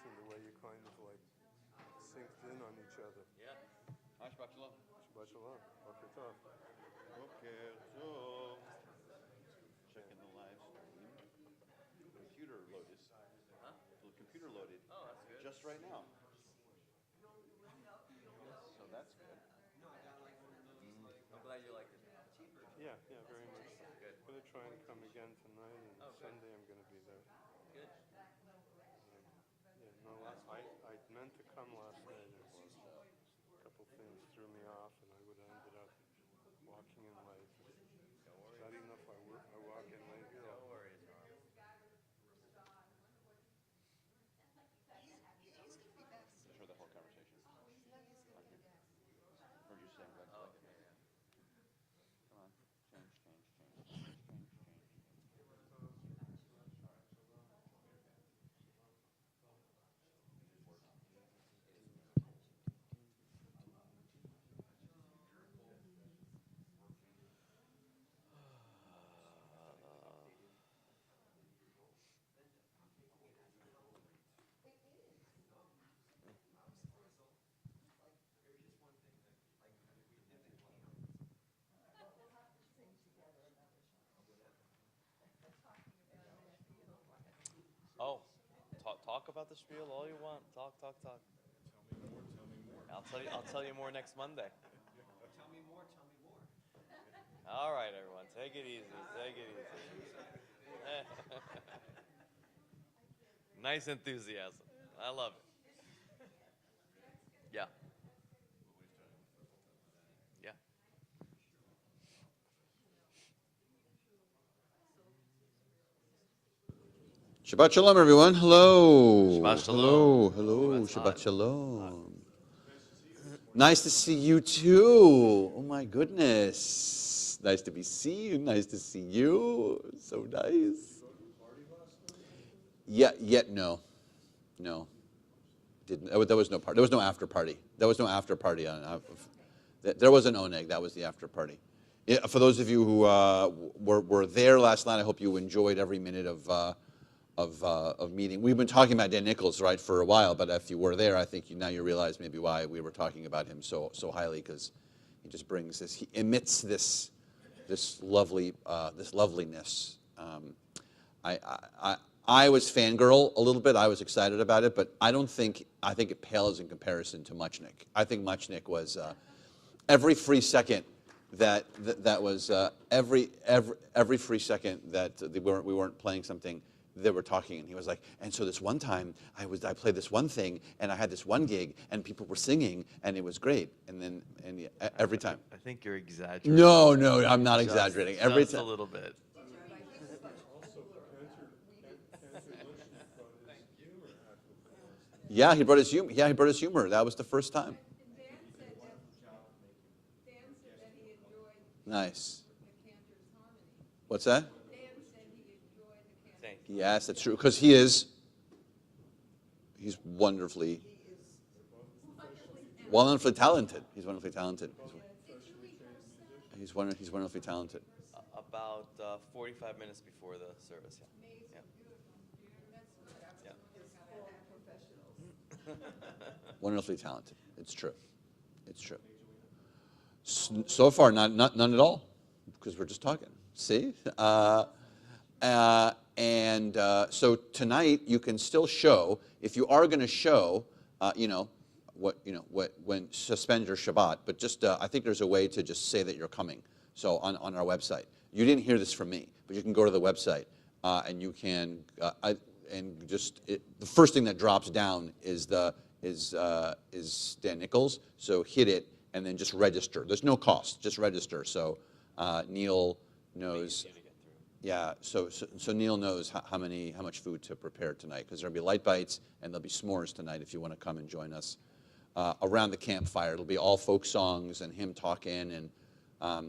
interesting the way you kind of like synced in on each other. Yeah. Hi, Shabbat Shalom. Shabbat shalom. Boker tov. Boker tov. Checking the live stream. Computer loaded. Huh? The computer loaded. Oh, that's good. Just right now. So that's good. I'm glad you liked it. Yeah, very much. Good. I'm going to try and come again tonight, and Sunday I'm going to be there. Good. Yeah, no, I meant to come last night. A couple things threw me off, and I would have ended up walking in late. Don't worry. Is that enough? I walk in late here. No worries, Ron. He's going to be back. Just heard the whole conversation. He's going to be back. Heard you saying red flag. Okay, yeah. Come on. Change. Oh, talk about the spiel all you want. Talk. Tell me more. I'll tell you more next Monday. Tell me more. All right, everyone, take it easy. Nice enthusiasm. I love it. Yeah. Yeah. Shabbat Shalom, everyone. Hello. Shabbat Shalom. Hello. That's Shabbat hot. Shalom. Nice to see you too. Oh my goodness. Nice to see you. So nice. No. Didn't. There was no party. There was no after party. There was no after party on. There was an oneg. That was the after party. Yeah, for those of you who were there last night, I hope you enjoyed every minute of meeting. We've been talking about Dan Nichols, right, for a while, but if you were there, I think now you realize maybe why we were talking about him so highly, because he just brings this, he emits this loveliness. I was fangirl a little bit. I was excited about it, but I think it pales in comparison to Muchnick. I think Muchnick was every free second that was every free second that we weren't playing something, they were talking, and he was like, and so this one time I played this one thing, and I had this one gig, and people were singing, and it was great. And every time. I think you're exaggerating. No, I'm not exaggerating. Every Just time. a little bit. Yeah, he brought his humor. Yeah, he brought his humor. That was the first time. Nice. What's that? Yes, that's true. Because he's wonderfully talented. He's wonderfully talented. He's wonderfully talented. About 45 minutes before the service. Yeah. Wonderfully talented. It's true. So far, none at all, because we're just talking. See. So tonight you can still show, if you are going to show, when suspend your Shabbat. But just I think there's a way to just say that you're coming. So on our website, you didn't hear this from me, but you can go to the website and you can the first thing that drops down is Dan Nichols. So hit it and then just register. There's no cost, just register. So Neil knows. Yeah, so Neil knows how much food to prepare tonight, because there'll be light bites and there'll be s'mores tonight if you want to come and join us around the campfire. It'll be all folk songs and him talking, and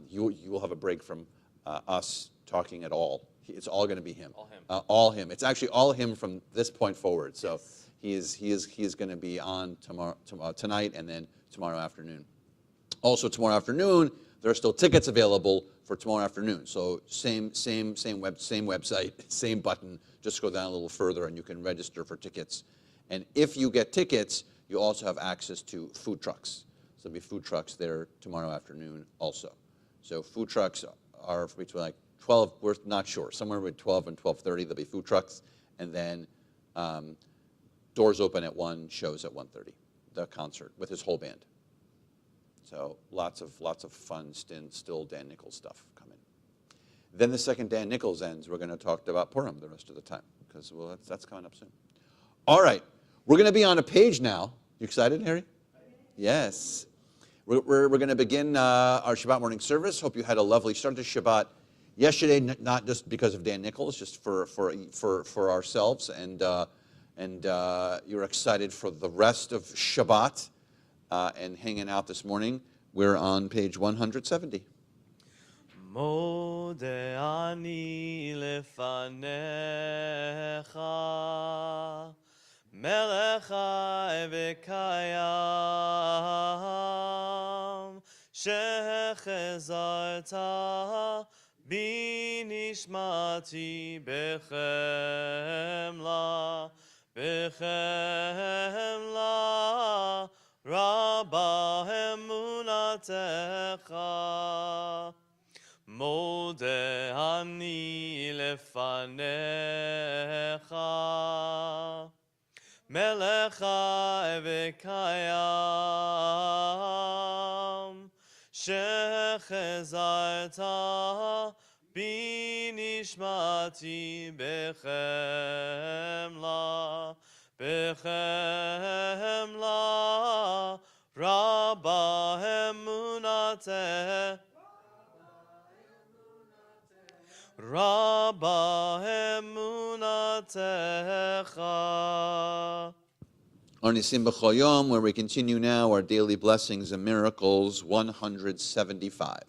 you will have a break from us talking at all. It's all going to be him. All him. It's actually all him from this point forward. So yes. he is going to be on tonight and then tomorrow afternoon. Also tomorrow afternoon, there are still tickets available for tomorrow afternoon. So same website, same button. Just go down a little further, and you can register for tickets. And if you get tickets, you also have access to food trucks. So there'll be food trucks there tomorrow afternoon also. So food trucks are between like 12, we're not sure, somewhere between 12 and 12:30 there'll be food trucks, and then doors open at 1, shows at 1:30, the concert with his whole band. So lots of fun, still Dan Nichols stuff coming. Then the second Dan Nichols ends, we're going to talk about Purim the rest of the time, because well, that's coming up soon. All right, we're going to be on a page now. You excited, Harry? Yes. We're going to begin our Shabbat morning service. Hope you had a lovely start to Shabbat yesterday, not just because of Dan Nichols, just for ourselves, and you're excited for the rest of Shabbat and hanging out this morning. We're on page 170. Mode ani lefanecha Melech v'kayam shechezarta binishmati bechemla rabba emunatecha Mode ani lefanecha Melech v'kayam shechezarta binishmati bechemla rabba emunatecha Rabba emunatecha. Onisim b'choyom, where we continue now our daily blessings and miracles, 175.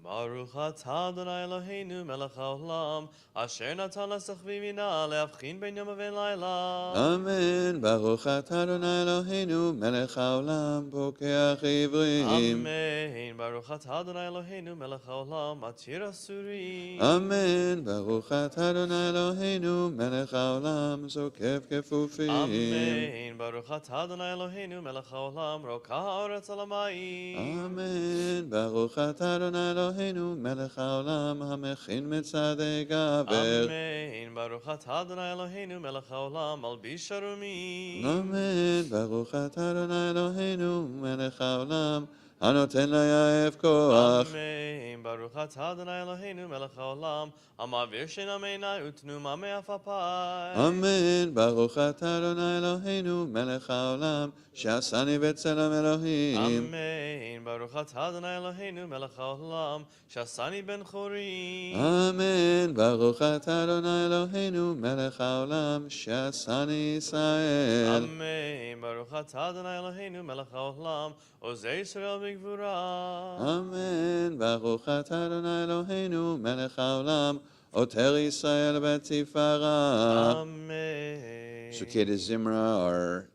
Baruch atah Adonai Eloheinu melech haolam, asher natan lasach v'mina le'avchin ben yom u'ben layla. Amen. Baruch atah Adonai Eloheinu melech haolam, pokeach ivrim. Amen. Baruch atah Adonai Eloheinu melech haolam, atir asurim. Amen. Baruch atah Adonai Eloheinu melech haolam, zokef kefufim. Amen. Baruch atah Adonai Eloheinu melech haolam, rokah ha'aretz al hamayim. Amen. Baruch atah Adonai Eloheinu melech haolam, hamechin mitzadei gaber. Amen. Baruch atah Adonai Eloheinu melech haolam, malbish harumim. Amen. Baruch atah Adonai Eloheinu melech haolam, hanoten layaev koach. Amen. Baruch atah Adonai Eloheinu melech haolam, amavir sheina meinai utnu mamei afapai. Amen. Baruch atah Adonai Eloheinu melech haolam, she'asani b'tzelem Elohim. Amen. Baruch atah Adonai Eloheinu melech haolam, shasani ben chorim. Amen. Baruch atah Adonai Eloheinu melech haolam, she'asani Yisrael. Amen. Baruch atah Adonai Eloheinu melech haolam, ozei Yisrael b'gvura. Amen. Baruch atah Adonai Eloheinu melech haolam, oter Yisrael b'tifara. Amen. Sukkot Zimra, our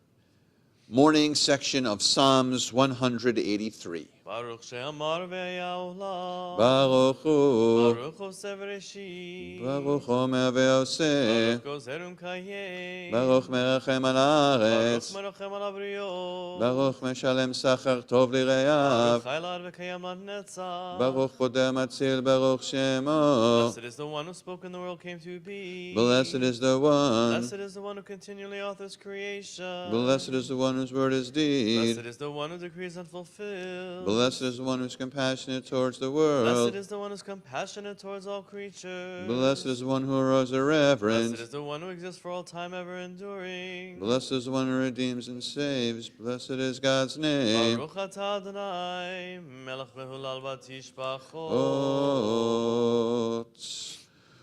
morning section of Psalms 183. Baruch she'amar ve'ya olam. Baruch Hu, Baruch Oseh v'reshit. Baruch Omer ve'oseh, Baruch gozer u'mkayem. Baruch merachem al Baruch haaretz, merachem al habriot. Baruch meshalem sachar tov Baruch lireyav, chaylar v'kayam l'netzach. Baruch podem atzil, Baruch shemo. Blessed is the one who spoke and the world came to be. Blessed is the one, Blessed is the one who continually authors creation. blessed is the one whose word is Blessed deed. is the one who decrees and fulfills. Blessed is the one who's compassionate towards the Blessed world. is the one who's compassionate towards all creatures. Blessed is the one who arose Blessed irreverent. is the one who exists for all time, ever enduring. Blessed is the one who redeems and saves. Blessed is God's name. Baruch atah Adonai, melech mehulal v'tishbachot.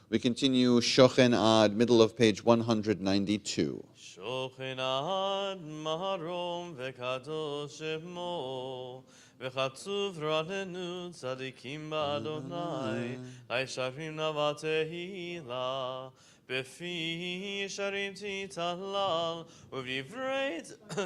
We continue Shochen Ad, middle of page 192. Shochen ad maharom v'kadosh shemo, v'chatzuv ranenu tzadikim ba'Adonai, laisharim navatehila, בפי ישרים תתהלל, ובדברי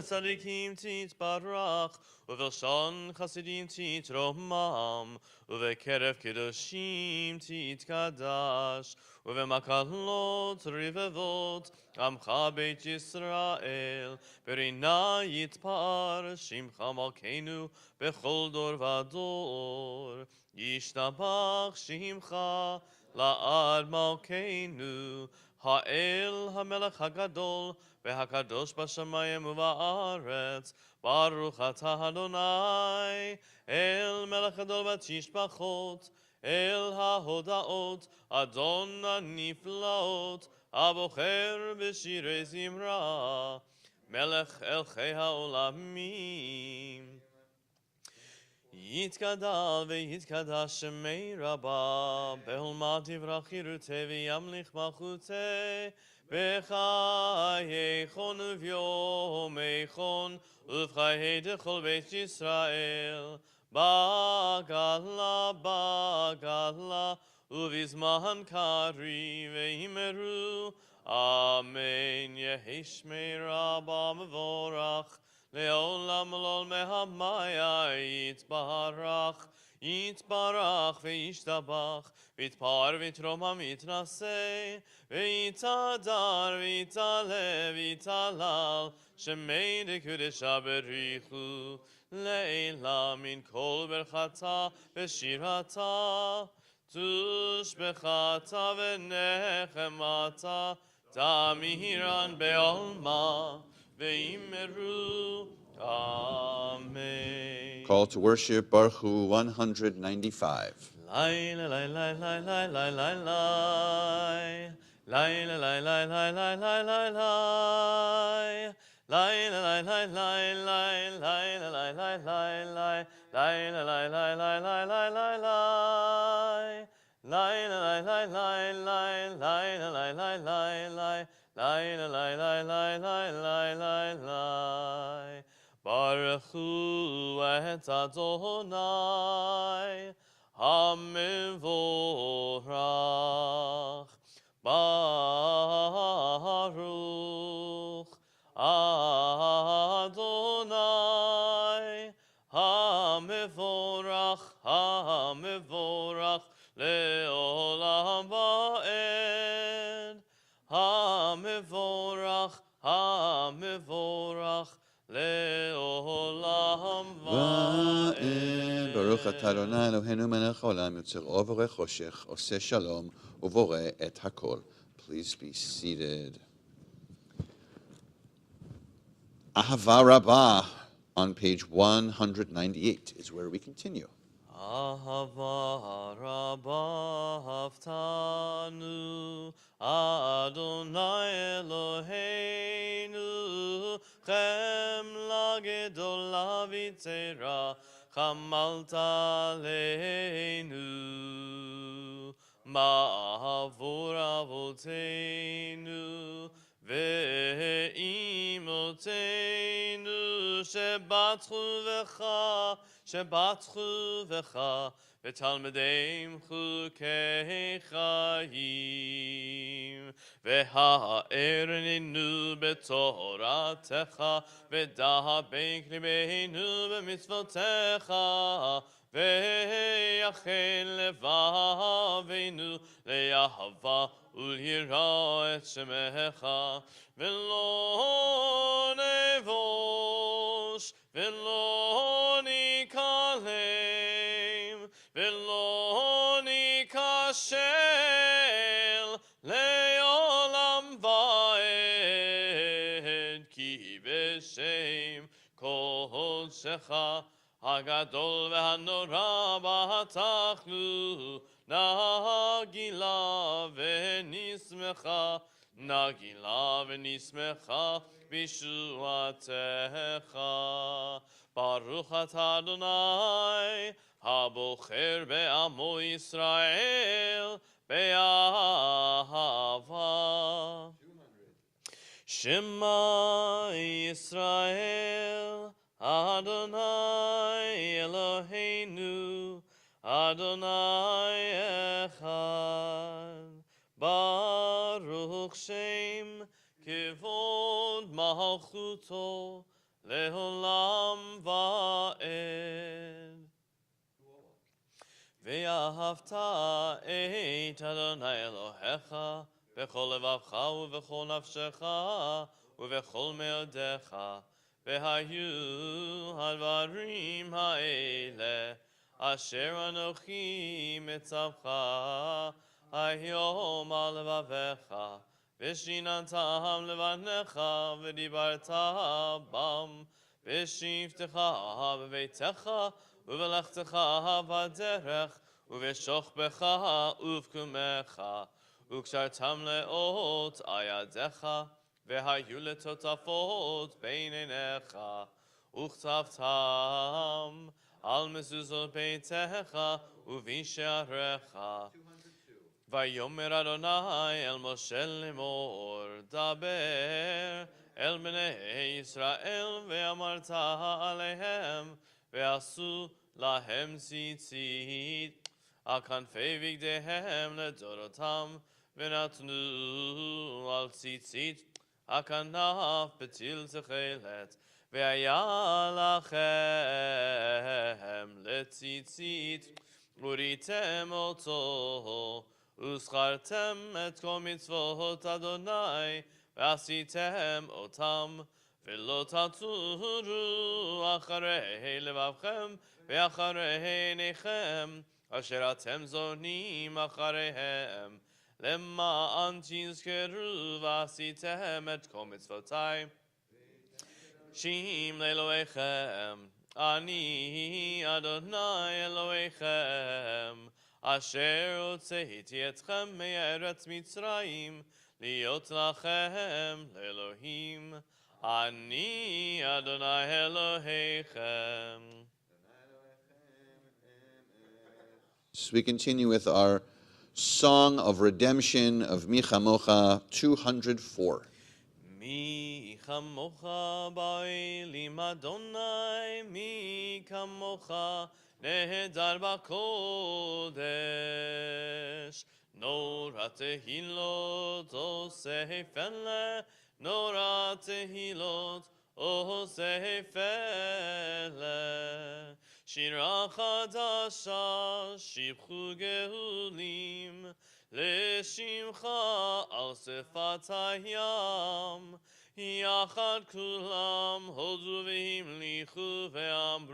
צדיקים תתברך, ובלשון חסידים תתרומם, ובקרב קדושים תתקדש, ובמקהלות רבבות עמך בית ישראל, ברינה יתפאר שמך מלכנו בכל דור ודור, ישתבח שמך לעד מלכנו, האל המלך הגדול והקדוש בשמיים ובארץ, ברוך אתה אדוני, אל מלך גדול בתשבחות, אל ההודעות, אדון הנפלאות, הבוחר בשירי זמרה, מלך אלכי העולמים. יתגדל ויתקדש שמי רבה, בהולמת יברח חירותי וימליך מלכותי, בחייכון וביומייכון, ובחיי דכל בית ישראל, בגלה בגלה, ובזמן קרי ואמרו, אמן. יהי שמי רבה מבורך, לעולם לא מהמיה יתברך, יתברך וישתבח, ויתפאר ויתרומם ויתנשא, ויתהדר ויתעלה ויתהלל, שמי דקודשה בריחו, לעילה מן כל ברכתה ושירתה, תושבחתה ונחמתה, תמירן בעולמה, ואמרו Amen. Call to worship, Baruch Hu 195. Lai lai lai lai lai lai lai lai lai. Lai lai lai lai lai lai lai lai lai. Lai lai lai lai lai lai lai lai lai lai. Lai lai lai lai lai lai lai lai. Lai lai lai lai lai lai lai lai lai lai. Lai lai lai lai lai lai lai lai. Baruch Hu et Adonai HaMevorach. Baruch Adonai HaMevorach, HaMevorach le'olam va'ed. HaMevorach, HaMevorach לעולם ועד. ברוך אתה אדוני אלוהינו מלך העולם, יוצר אור ובורא חושך, עושה שלום ובורא את הכל. Please be seated. Ahava Rabbah on page 198 is where we continue. אהבה רבה אהבתנו, אדוני אלוהינו, חמלה גדולה ויתרה, חמלת עלינו. בעבור אבותינו ואימותינו, שבטחו בך, ותלמידיהם חוקי חיים. והארנו בתורתך, ודבק ליבנו במצוותיך, ויחל לבבינו לאהבה וליראה את שמך, ולא נבוש ולא ניכלם ולא ניכשל לעולם ועד, כי בשם קודשך הגדול והנורא בטחנו, נגילה ונשמחה, נגילה ונשמחה בישועתך. ברוך אתה אדוני הבוחר בעמו ישראל באהבה. שמע ישראל אדוני אלוהינו אדוני אחד. ברוך Baruch Shem Kivod Malchuto Leolam Va'ed. Ve'ahavta et Adonai Elohecha Bechol levavcha uvechol nafshecha uvechol meodecha vehayu hadvarim ha'ele asher anochi mitzavcha hayom al levavecha v'shinantam levanecha v'dibarta bam v'shivtecha b'veitecha uv'lechtecha b'derech uv'shochbecha uv'kumecha Ukshartam leot ayadecha, vehayu letotafot beinenecha, uktavtam al mezuzot beitecha, uvisharecha. Vayomer Adonai el Moshe lemor, daber el bnei Yisrael, ve'amarta alehem, ve'asu lahem tzitzit. Akanfei vigdehem ledorotam, ונתנו על ציצית הכנף בטיל תכלת והיה לכם לציצית וריתם אותו וזכרתם את כל מצוות אדוני ועשיתם אותם ולא תטורו אחרי לבבכם ואחרי עיניכם אשר אתם זונים אחריהם למען תזכרו ועשיתם את כל מצוותי. שם לאלוהיכם, אני אדוני אלוהיכם, אשר הוצאתי אתכם מארץ מצרים, להיות לכם לאלוהים. אני אדוני אלוהיכם. So we continue with our Song of Redemption of Mi Chamocha 204. Mi chamocha ba'elim Adonai, mi chamocha nehedar b'kodesh. Nora tehilot oseh fele, nora tehilot oseh fele. Shira chadasha, shibchu gehulim, לשמחה על שפת הים, יחד כולם הודו והמליכו ואמרו,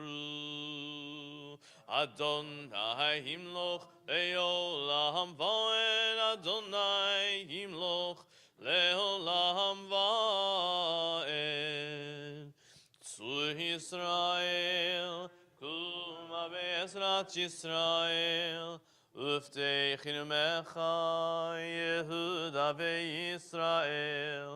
אדוני ימלוך לעולם ועד, אדוני ימלוך לעולם ועד. צור ישראל, קומה בעזרת ישראל, ופתחנו מך יהודה וישראל,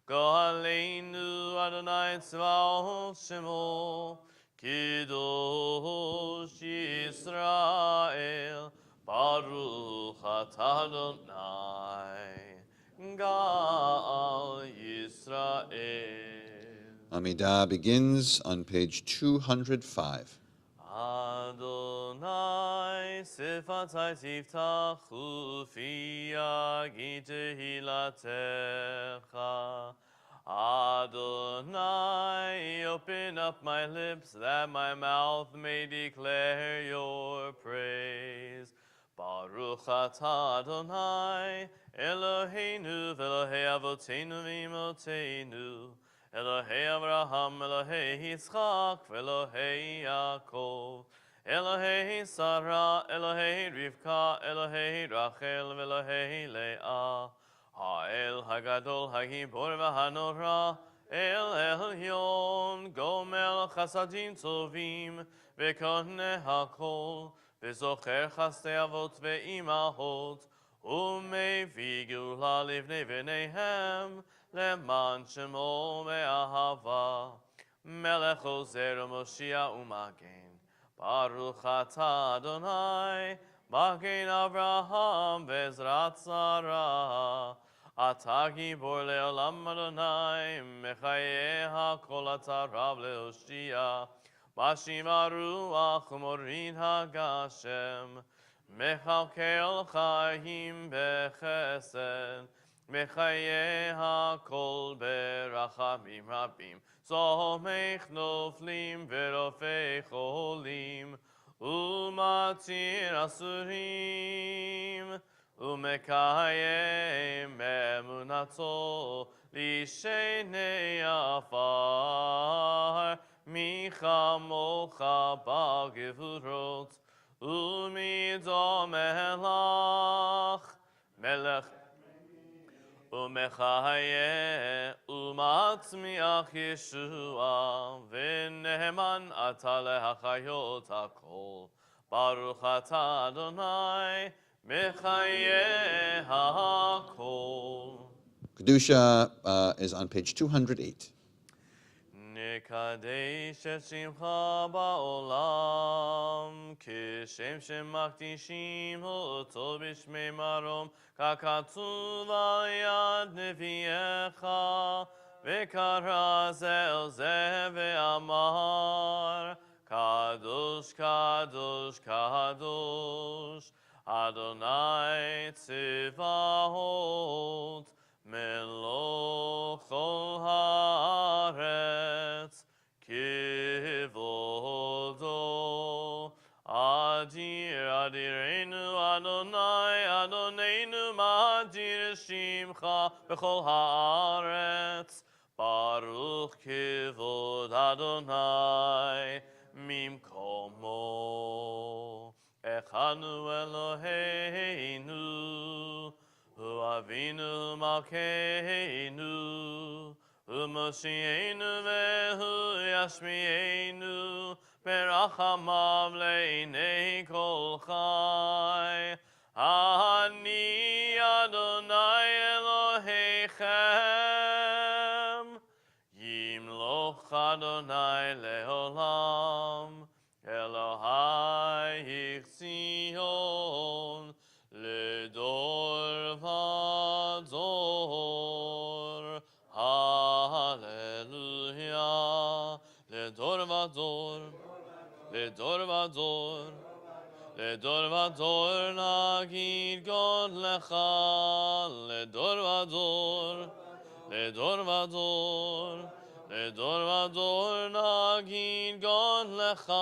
גואלנו אדוני צבאות שמו, קדוש ישראל, ברוך אתה אדוני, גאל ישראל. Amidah begins on page 205. Adonai sifatai tiftachu fi yagi tehilatecha. Adonai, open up my lips that my mouth may declare your praise. Baruch atah Adonai, Eloheinu v'Elohei avoteinu v'imotenu. Elohei Avraham, Elohei Yitzchak, Elohei Yaakov, Elohei Sarah, Elohei Rivka, Elohei Rachel, Elohei Leah, Ha'el Hagadol, Hagibor v'Hanora, El Elyon, Gomel Chasadim Tovim, V'Koneh HaKol, V'Zocher Chastei Avot V'Imahot, U'Mevii Geula Livnei V'neihem, למען שמו ואהבה, מלך עוזר ומושיע ומגן. ברוך אתה אדוני, מגן אברהם בעזרת שרה. אתה גיבור לעולם אדוני, מחיי הכל אתה רב להושיע. משיב הרוח ומוריד הגשם, מכלכל חיים בחסד. מחיי הכל ברחמים רבים, סומך נופלים ורופא חולים, ומתיר אסורים, ומקיים אמונתו לשני עפר, מי כמוך בגבורות, ומדום מלך, מלך ומחיה ומצמיח ישועה, ונאמן אתה להחיות הכל. ברוך אתה אדוני מחיה הכל. Kedusha is on page 208. נקדש את שמך בעולם, כשם שמקדישים אותו בשמי מרום, ככתוב על יד נביאך, וקרא זה אל זה ואמר, קדוש קדוש קדוש, אדוני צבאות, מלוך כל הארץ, כבודו. אדיר אדירנו אדוני, אדוננו מאדיר שמך בכל הארץ. ברוך כבוד אדוני ממקומו. אחד אלוהינו, הוא אבינו מלכנו, הוא מושיענו והוא ישמיענו, ברחמיו לעיני כל חי. אני אדוני אלוהיכם, ימלוך אדוני לעולם, אלוהי ציון, לדור ודור. הללויה. לדור ודור, לדור ודור, לדור ודור נגיד גודלך, לדור ודור, לדור ודור, לדור ודור נגיד גודלך.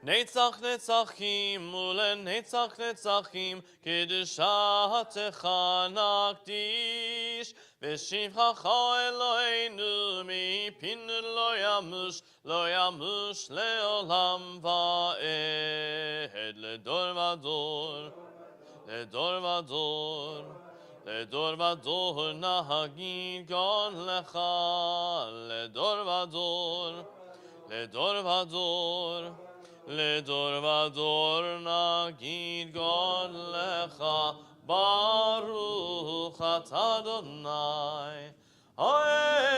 נצח נצחים ולנצח נצחים, קדושתך נקדיש, ושבחך אלוהינו מפינו לא ימוש לעולם ועד. לדור ודור, לדור ודור, לדור ודור נגיד גודלך, לדור ודור, לדור ודור, לדור ודור נגיד גודלך. ברוך אתה אדוני האל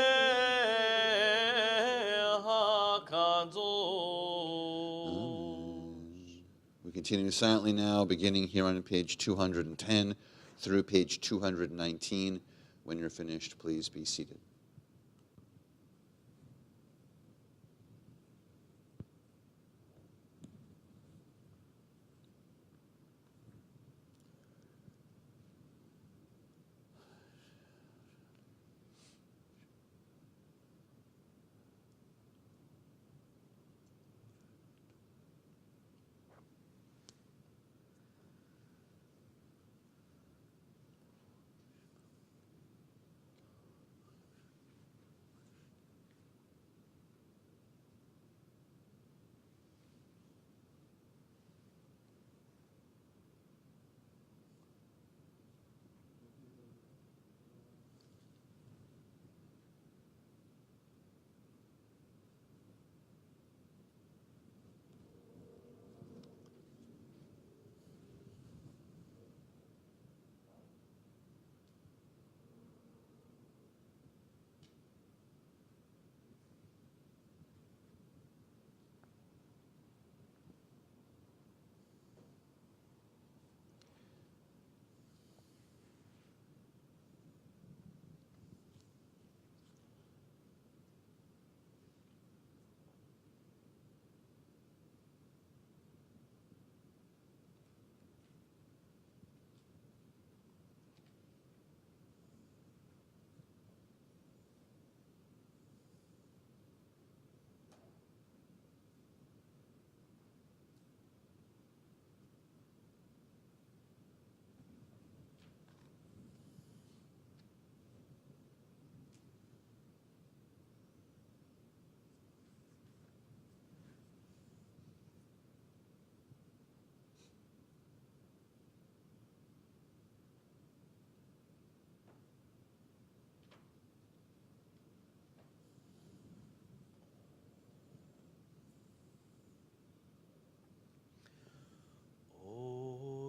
הקדוש. We continue silently now, beginning here on page 210 through page 219. When you're finished, please be seated.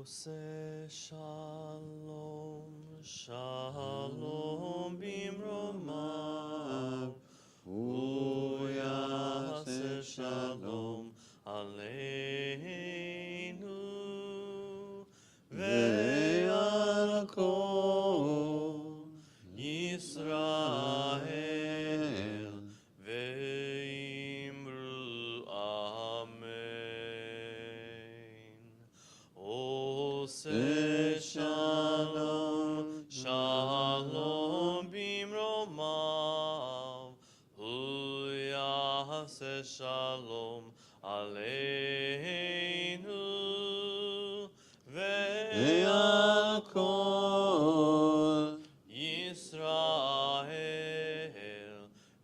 Ose shalom, shalom bimromav, uyase shalom aleinu, ve'al kol Yisrael, ve'imru amen. Ose shalom, shalom bimromav, uyase shalom aleinu, ve'al kol Yisrael,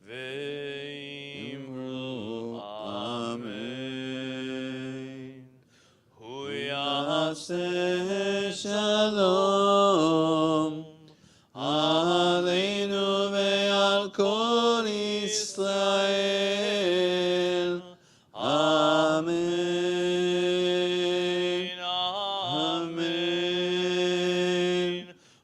ve'imru amen. Huyase shalom aleinu ve'al kol Yisrael. Amen. Amen.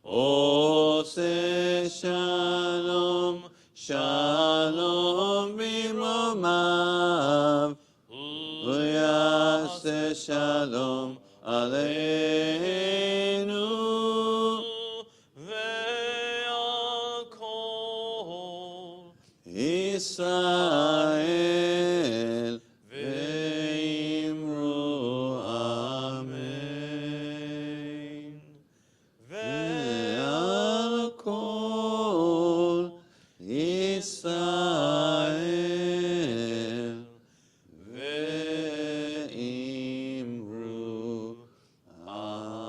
Ose shalom, shalom bimromav, uyase shalom aleinu, ve'al kol Israel, ve'imru amen. Ve'al kol Israel, ve'imru amen.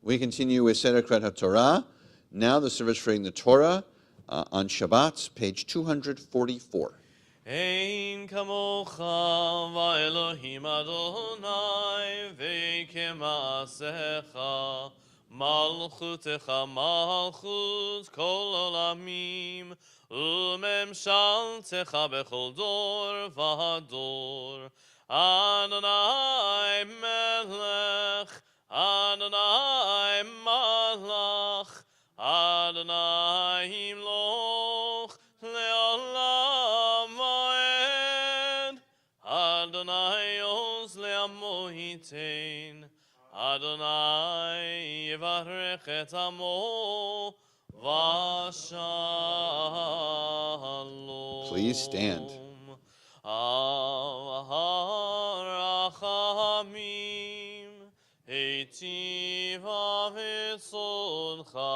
We continue with Seder Kriyat HaTorah. Now the service for reading the Torah on Shabbat, page 244. Ein kamocha va'elohim Adonai ve'kemaasecha malchutecha malchut kol olamim u'memshaltecha bechol dor v'hador Adonai melech Adonai malach Adonai himloch le'olam va'ed Adonai oz le'amo hitain Adonai yivarech et amo v'shalom. Please stand. Al harachamim heitiva v'tzoncha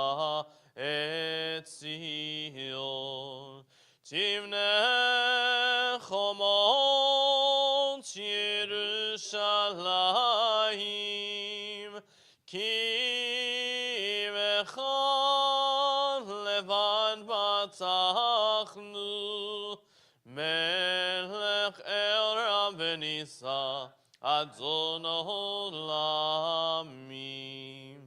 et Zion tivneh chomot Yerushalayim ki v'chad levad batachnu melech el v'nisa Adon olamim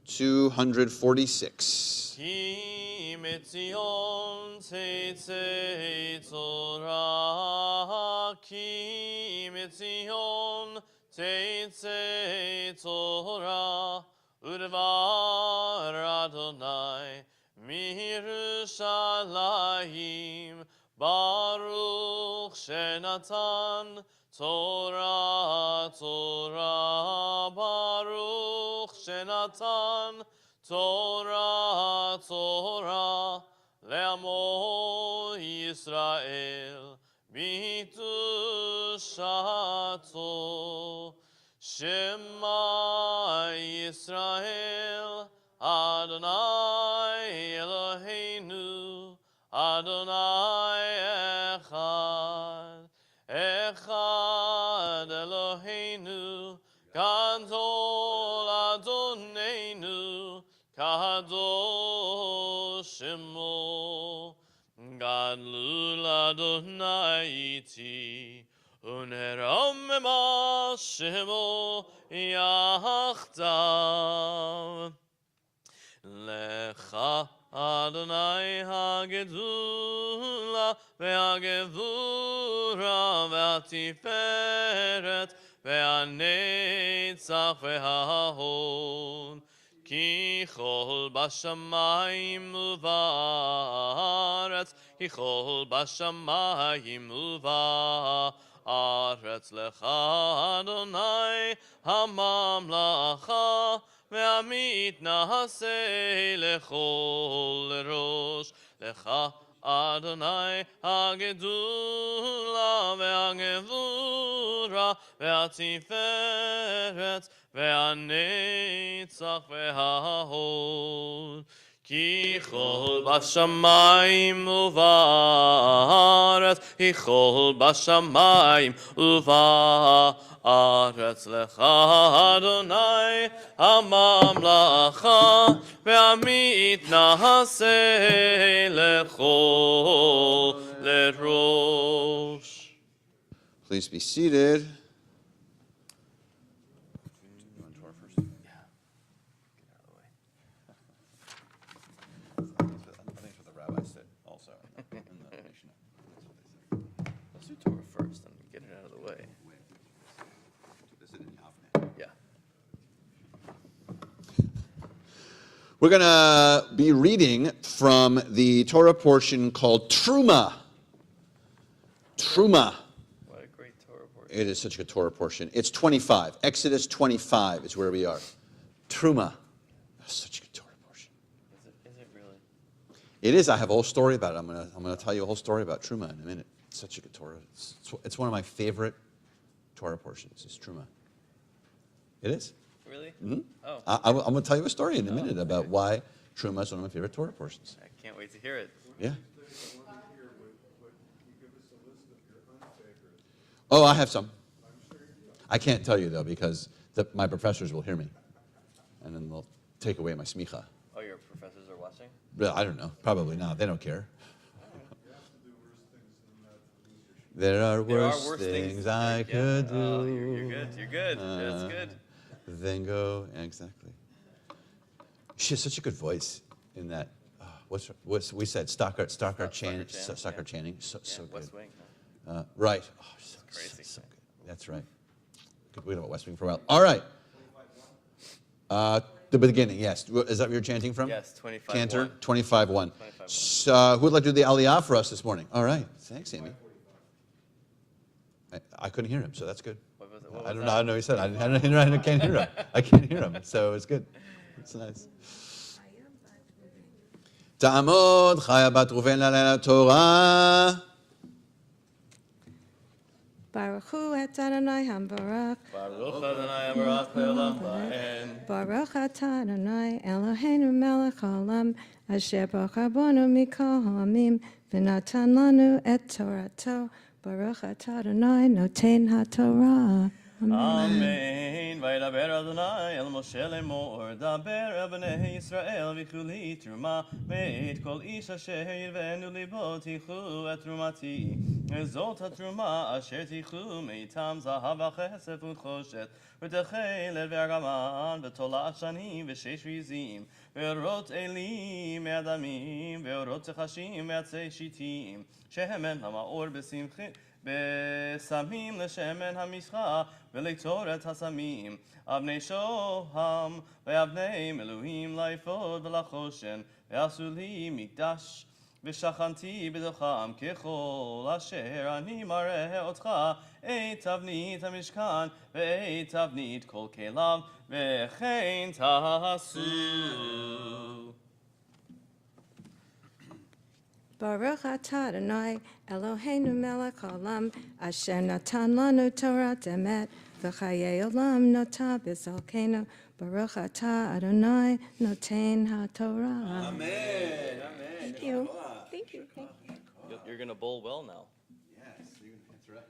246. Ki mitzion teitzei Torah, ki mitzion teitzei Torah, udvar Adonai mirushalayim, Baruch shenatan Torah, Torah, Baruch shenatan Torah, Torah, le'amo Yisrael, b'kedushato, Shema Yisrael, Adonai Eloheinu, Adonai Echad, Echad Eloheinu, Gadol Adonenu, Kadosh Shemo, Gadlul Adonai iti, Uneromema Shemo Yachdav. Lecha Adonai hagedula ve'hagevura ve'atiferet ve'anetzach ve'hahod ki chol bashamayim uvaretz ki chol bashamayim uvaretz lecha Adonai hamamlacha Ve'amit nahaseh lechol rosh lecha Adonai hagedula ve'hagevura ve'atiferet ve'anetzach ve'hahod Ki chol bashamayim uvaretz Ki chol bashamayim uvaretz lecha Adonai hamamlacha ve'amit nahaseh lechol lerosh. Please be seated. You want Torah first? I think that's what the rabbis said also in the Mishnah. That's what they said. Let's do Torah first and get it out of the way. This is in Yavne. Yeah. We're going to be reading from the Torah portion called Truma. Truma. What a great Torah portion. It is such a good Torah portion. It's 25. Exodus 25 is where we are. Truma. Such a good Torah portion. Is it really? It is. I have a whole story about it. I'm going to tell you a whole story about Truma in a minute. It's such a good Torah. It's one of my favorite Torah portions. It's Truma. It is. Really? Mm-hmm. Oh. I'm going to tell you a story in a minute about why Truma is one of my favorite Torah portions. I can't wait to hear it. Yeah. Oh, I have some. I can't tell you, though, because my professors will hear me. And then they'll take away my smicha. Oh, your professors are watching? But I don't know. Probably not. They don't care. There are worse things I could do. Oh, you're good. You're good. That's good. Then go. Exactly. She has such a good voice in that. What's we said? Stockard Channing. Stockard Channing. So good. West Wing. Right. Oh, Crazy. So good. That's right. Could read about West Wing for a while. All right. The beginning, yes. Is that what you're chanting from? Yes, 25-1. Cantor, 25-1. 25-1. So, who would like to do the Aliyah for us this morning? All right. Thanks, Amy. I couldn't hear him, so that's good. What was I don't know. I don't know what he said. I can't hear him. I can't hear him, so it's good. It's nice. Ta'amod Chaya bat Ruven la Torah. Baruch Hu et Adonai HaMbarach. Baruch Adonai Baruch Le'olam Va'en. Baruch atah Adonai Eloheinu melech haolam asher bachar banu mikol ha'amim v'natan lanu et Torato. Baruch atah Adonai noten haTorah. Amen. Vaydaber Adonai el Moshe lemor daber bnei Yisrael v'chu li truma v'et kol ish asher yirvenu libo tichu et trumati zot hatruma asher tichu meitam zahav v'chesef u'choshet v'techel v'argaman v'tola shanim v'shesh rizim v'orot elim me'adamim v'orot techashim ve'atzei shitim shehemen ha'maor b'simchim בסמים לשמן המשחה ולקטורת הסמים אבני שוהם ואבני אלוהים לאפוד ולחושן ועשו לי מקדש ושכנתי בתוכם ככל אשר אני מראה אותך את תבנית המשכן ואת תבנית כל כליו וכן תעשו Baruch atah Adonai Eloheinu melech haolam asher natan lanu Torat emet v'chayei olam nota b'zalkenu. Baruch atah Adonai noten haTorah. Amen. Thank you. Thank you. You're going to bowl well now. Yes, that's right.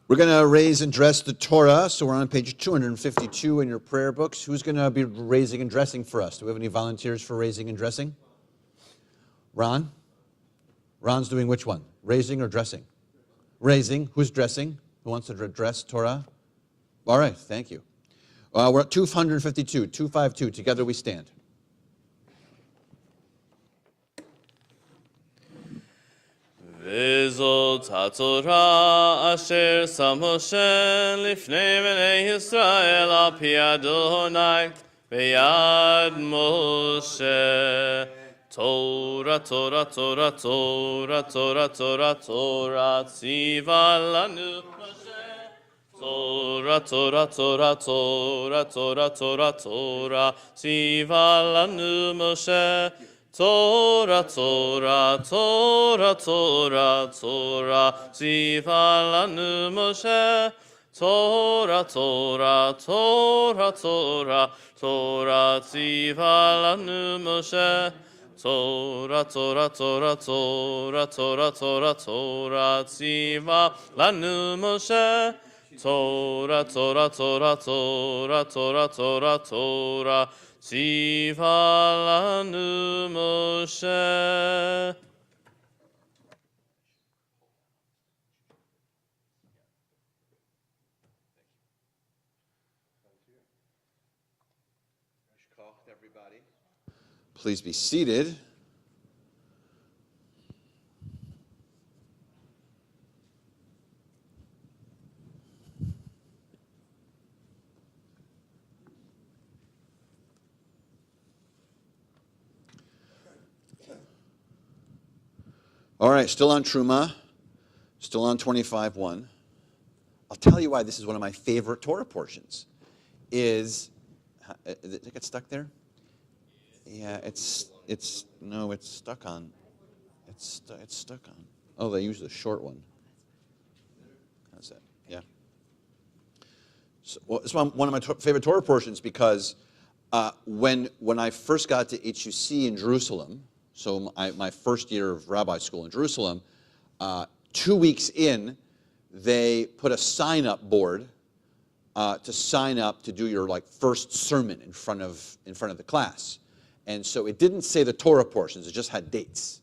We're going to raise and dress the Torah, so we're on page 252 in your prayer books. Who's going to be raising and dressing for us? Do we have any volunteers for raising and dressing? Ron? Ron's doing which one? Raising or dressing? Raising. Who's dressing? Who wants to dress Torah? All right, thank you. We're at 252, 252. Together we stand. וזאת התורה אשר שם משה לפני בני ישראל על פי אדוני ביד משה. תורה, תורה, תורה, תורה, תורה, תורה, תורה, ציווה לנו משה. תורה, תורה, תורה, תורה, תורה, תורה, תורה, ציווה לנו משה. Torah, Torah, Torah, Torah, Torah, ציווה לנו משה. Torah, Torah, Torah, Torah, Torah, ציווה לנו משה. Torah, Torah, Torah, Torah, Torah, Torah, Torah, ציווה לנו משה. Torah, Torah, Torah, Torah, Torah, Torah, Torah, ציווה לנו משה. Please be seated. All right, still on Truma, still on 25:1. I'll tell you why this is one of my favorite Torah portions. Did it get stuck there? Yeah, it's stuck on. It's stuck on. Oh, they used the short one. How's that? Yeah. So, well, it's one of my favorite Torah portions because when I first got to HUC in Jerusalem. So my first year of rabbi school in Jerusalem, 2 weeks in, they put a sign-up board to sign up to do your first sermon in front of the class, and so it didn't say the Torah portions; it just had dates.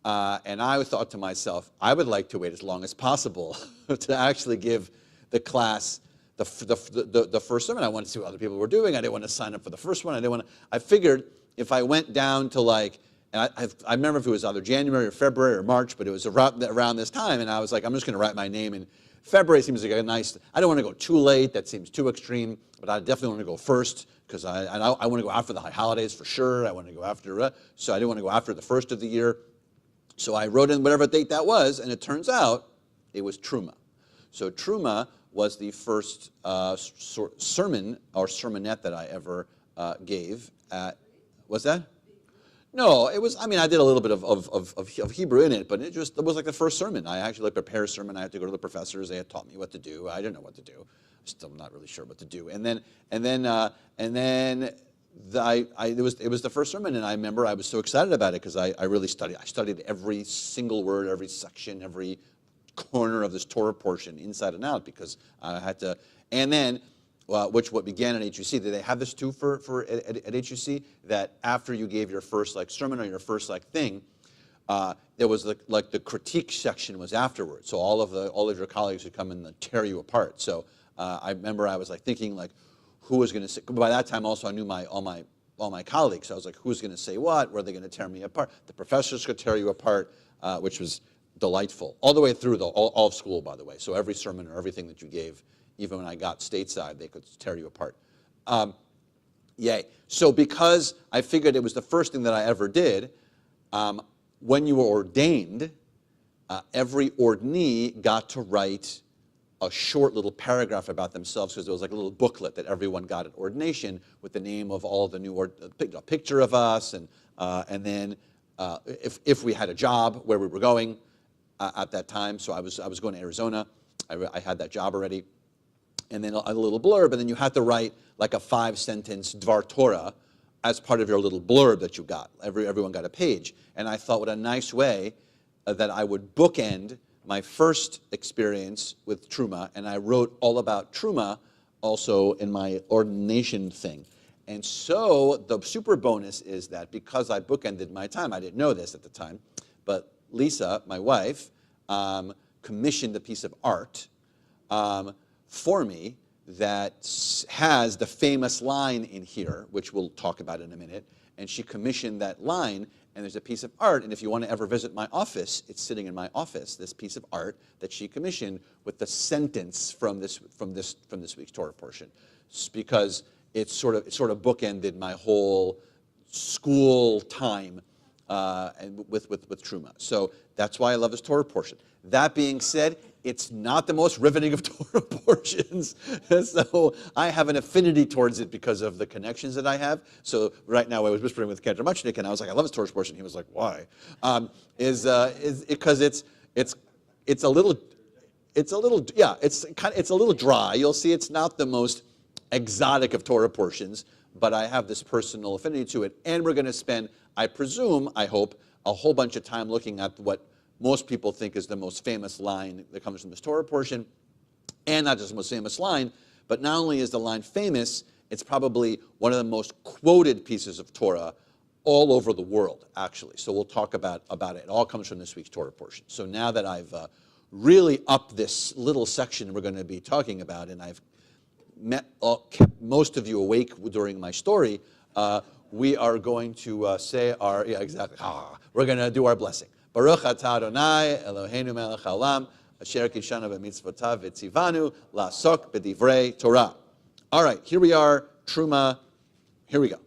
And I thought to myself, I would like to wait as long as possible to actually give the class the first sermon. I wanted to see what other people were doing. I didn't want to sign up for the first one. I figured if I went down to and I remember if it was either January or February or March, but it was around this time, and I was like, I'm just going to write my name in February. Seems like a nice, I don't want to go too late, that seems too extreme, but I definitely want to go first, because I want to go after the high holidays for sure. I want to go after, so I didn't want to go after the first of the year. So I wrote in whatever date that was, and it turns out it was Truma. So Truma was the first sermon or sermonette that I ever gave at, was that? No, it was, I did a little bit of Hebrew in it, but it was like the first sermon. I actually prepared a sermon. I had to go to the professors. They had taught me what to do. I didn't know what to do. Still not really sure what to do. It was the first sermon, and I remember I was so excited about it because I really studied. I studied every single word, every section, every corner of this Torah portion inside and out because I had to, and then what began at HUC. Did they have this too at HUC? That after you gave your first sermon or your first thing, there was the critique section was afterwards. So all of your colleagues would come and tear you apart. So I remember I was thinking who was going to say. By that time also I knew all my colleagues. So I was like, who's going to say what? Were they going to tear me apart? The professors could tear you apart, which was delightful all the way through all of school, by the way. So every sermon or everything that you gave. Even when I got stateside, they could tear you apart. Yay. So because I figured it was the first thing that I ever did, when you were ordained, every ordinee got to write a short little paragraph about themselves because there was a little booklet that everyone got at ordination with the name of all the new, a picture of us, and then if we had a job, where we were going at that time. So I was going to Arizona. I had that job already. And then a little blurb, and then you had to write a 5-sentence Dvar Torah as part of your little blurb that you got. Everyone got a page. And I thought what a nice way that I would bookend my first experience with Truma, and I wrote all about Truma also in my ordination thing. And so the super bonus is that because I bookended my time, I didn't know this at the time, but Lisa, my wife, commissioned a piece of art for me has the famous line in here, which we'll talk about in a minute, and she commissioned that line, and there's a piece of art, and if you want to ever visit my office, it's sitting in my office, this piece of art that she commissioned with the sentence from this week's Torah portion, because it sort of bookended my whole school time and with Truma. So that's why I love this Torah portion. That being said, it's not the most riveting of Torah portions. So I have an affinity towards it because of the connections that I have. So right now I was whispering with Kendra Muchnick, and I was like, I love this Torah portion. He was like, why? Is because it's a little dry. You'll see it's not the most exotic of Torah portions, but I have this personal affinity to it. And we're going to spend, I presume, I hope, a whole bunch of time looking at what most people think is the most famous line that comes from this Torah portion. And not just the most famous line, but not only is the line famous, it's probably one of the most quoted pieces of Torah all over the world, actually. So we'll talk about it. It all comes from this week's Torah portion. So now that I've really upped this little section we're going to be talking about, and I've kept most of you awake during my story, we are going to say our, we're going to do our blessing. Baruch atah Adonai Eloheinu melech haolam asher kishanu b'mitzvotav v'tzivanu la'asok b'divrei Torah. All right, here we are, Truma. Here we go.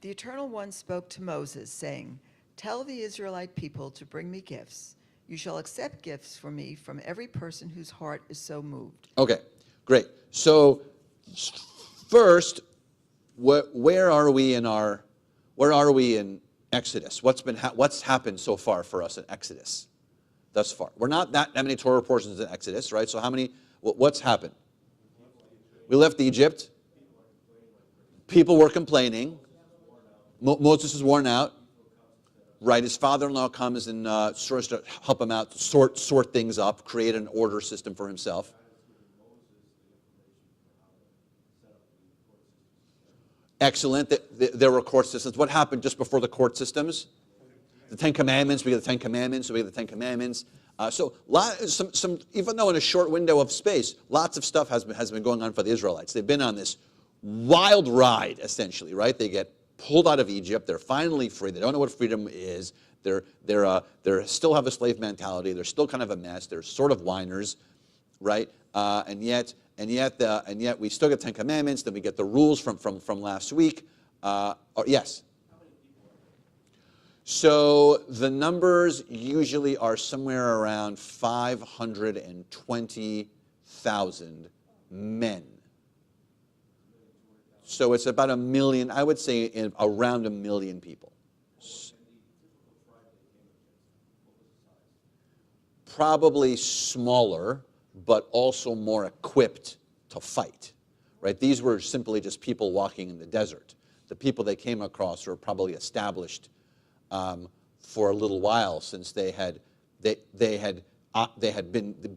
The Eternal One spoke to Moses, saying, "Tell the Israelite people to bring me gifts. You shall accept gifts for me from every person whose heart is so moved." Okay, great. So first, where are we in Exodus? What's happened so far for us in Exodus thus far? We're not that many Torah portions in Exodus, right? So what's happened? We left Egypt. People were complaining. Moses is worn out. Right, his father-in-law comes and sort of help him out, sort things up, create an order system for himself. Excellent. There were court systems. What happened just before the court systems? The Ten Commandments. We get the Ten Commandments. Even though in a short window of space, lots of stuff has been going on for the Israelites. They've been on this wild ride, essentially, right? They get pulled out of Egypt. They're finally free. They don't know what freedom is. They still have a slave mentality. They're still kind of a mess. They're sort of whiners, right? And yet we still get Ten Commandments. Then we get the rules from last week. Yes. So the numbers usually are somewhere around 520,000 men. So it's about 1 million, I would say around 1 million people. Probably smaller, but also more equipped to fight, right? These were simply just people walking in the desert. The people they came across were probably established for a little while, since they had been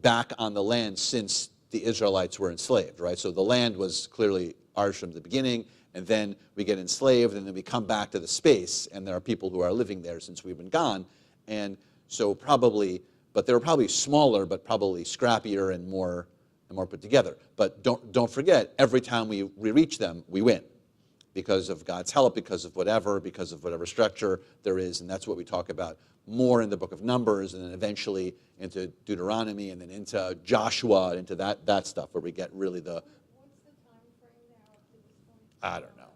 back on the land since the Israelites were enslaved, right? So the land was clearly ours from the beginning, and then we get enslaved, and then we come back to the space, and there are people who are living there since we've been gone, and so but they were probably smaller, but probably scrappier and more put together. But don't forget, every time we reach them, we win, because of God's help, because of whatever structure there is, and that's what we talk about more in the book of Numbers, and then eventually into Deuteronomy, and then into Joshua, and into that stuff where we get really the. I don't know.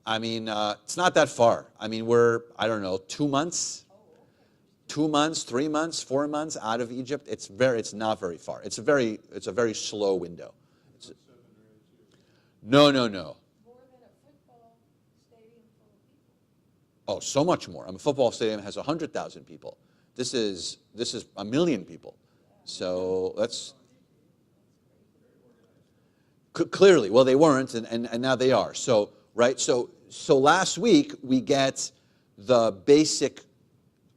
I mean, it's not that far. I mean, we're, 2 months, 3 months, 4 months out of Egypt. It's not very far. It's a very slow window. No. More than a football stadium full of people. Oh, so much more. A football stadium has 100,000 people. This is 1 million people. So that's. Clearly, well, they weren't, and now they are. So, right. So last week we get the basic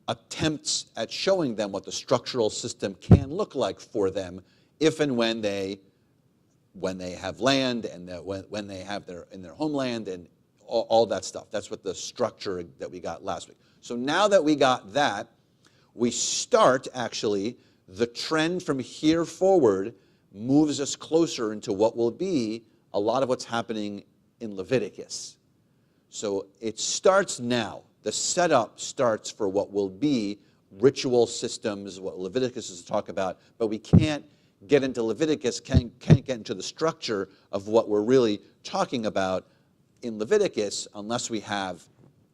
attempts at showing them what the structural system can look like for them, if and when they have land, and when they have in their homeland, and all that stuff. That's what the structure that we got last week. So now that we got that, we start actually the trend from here forward moves us closer into what will be a lot of what's happening in Leviticus. So it starts now. The setup starts for what will be ritual systems, what Leviticus is to talk about, but we can't get into Leviticus, can't get into the structure of what we're really talking about in Leviticus unless we have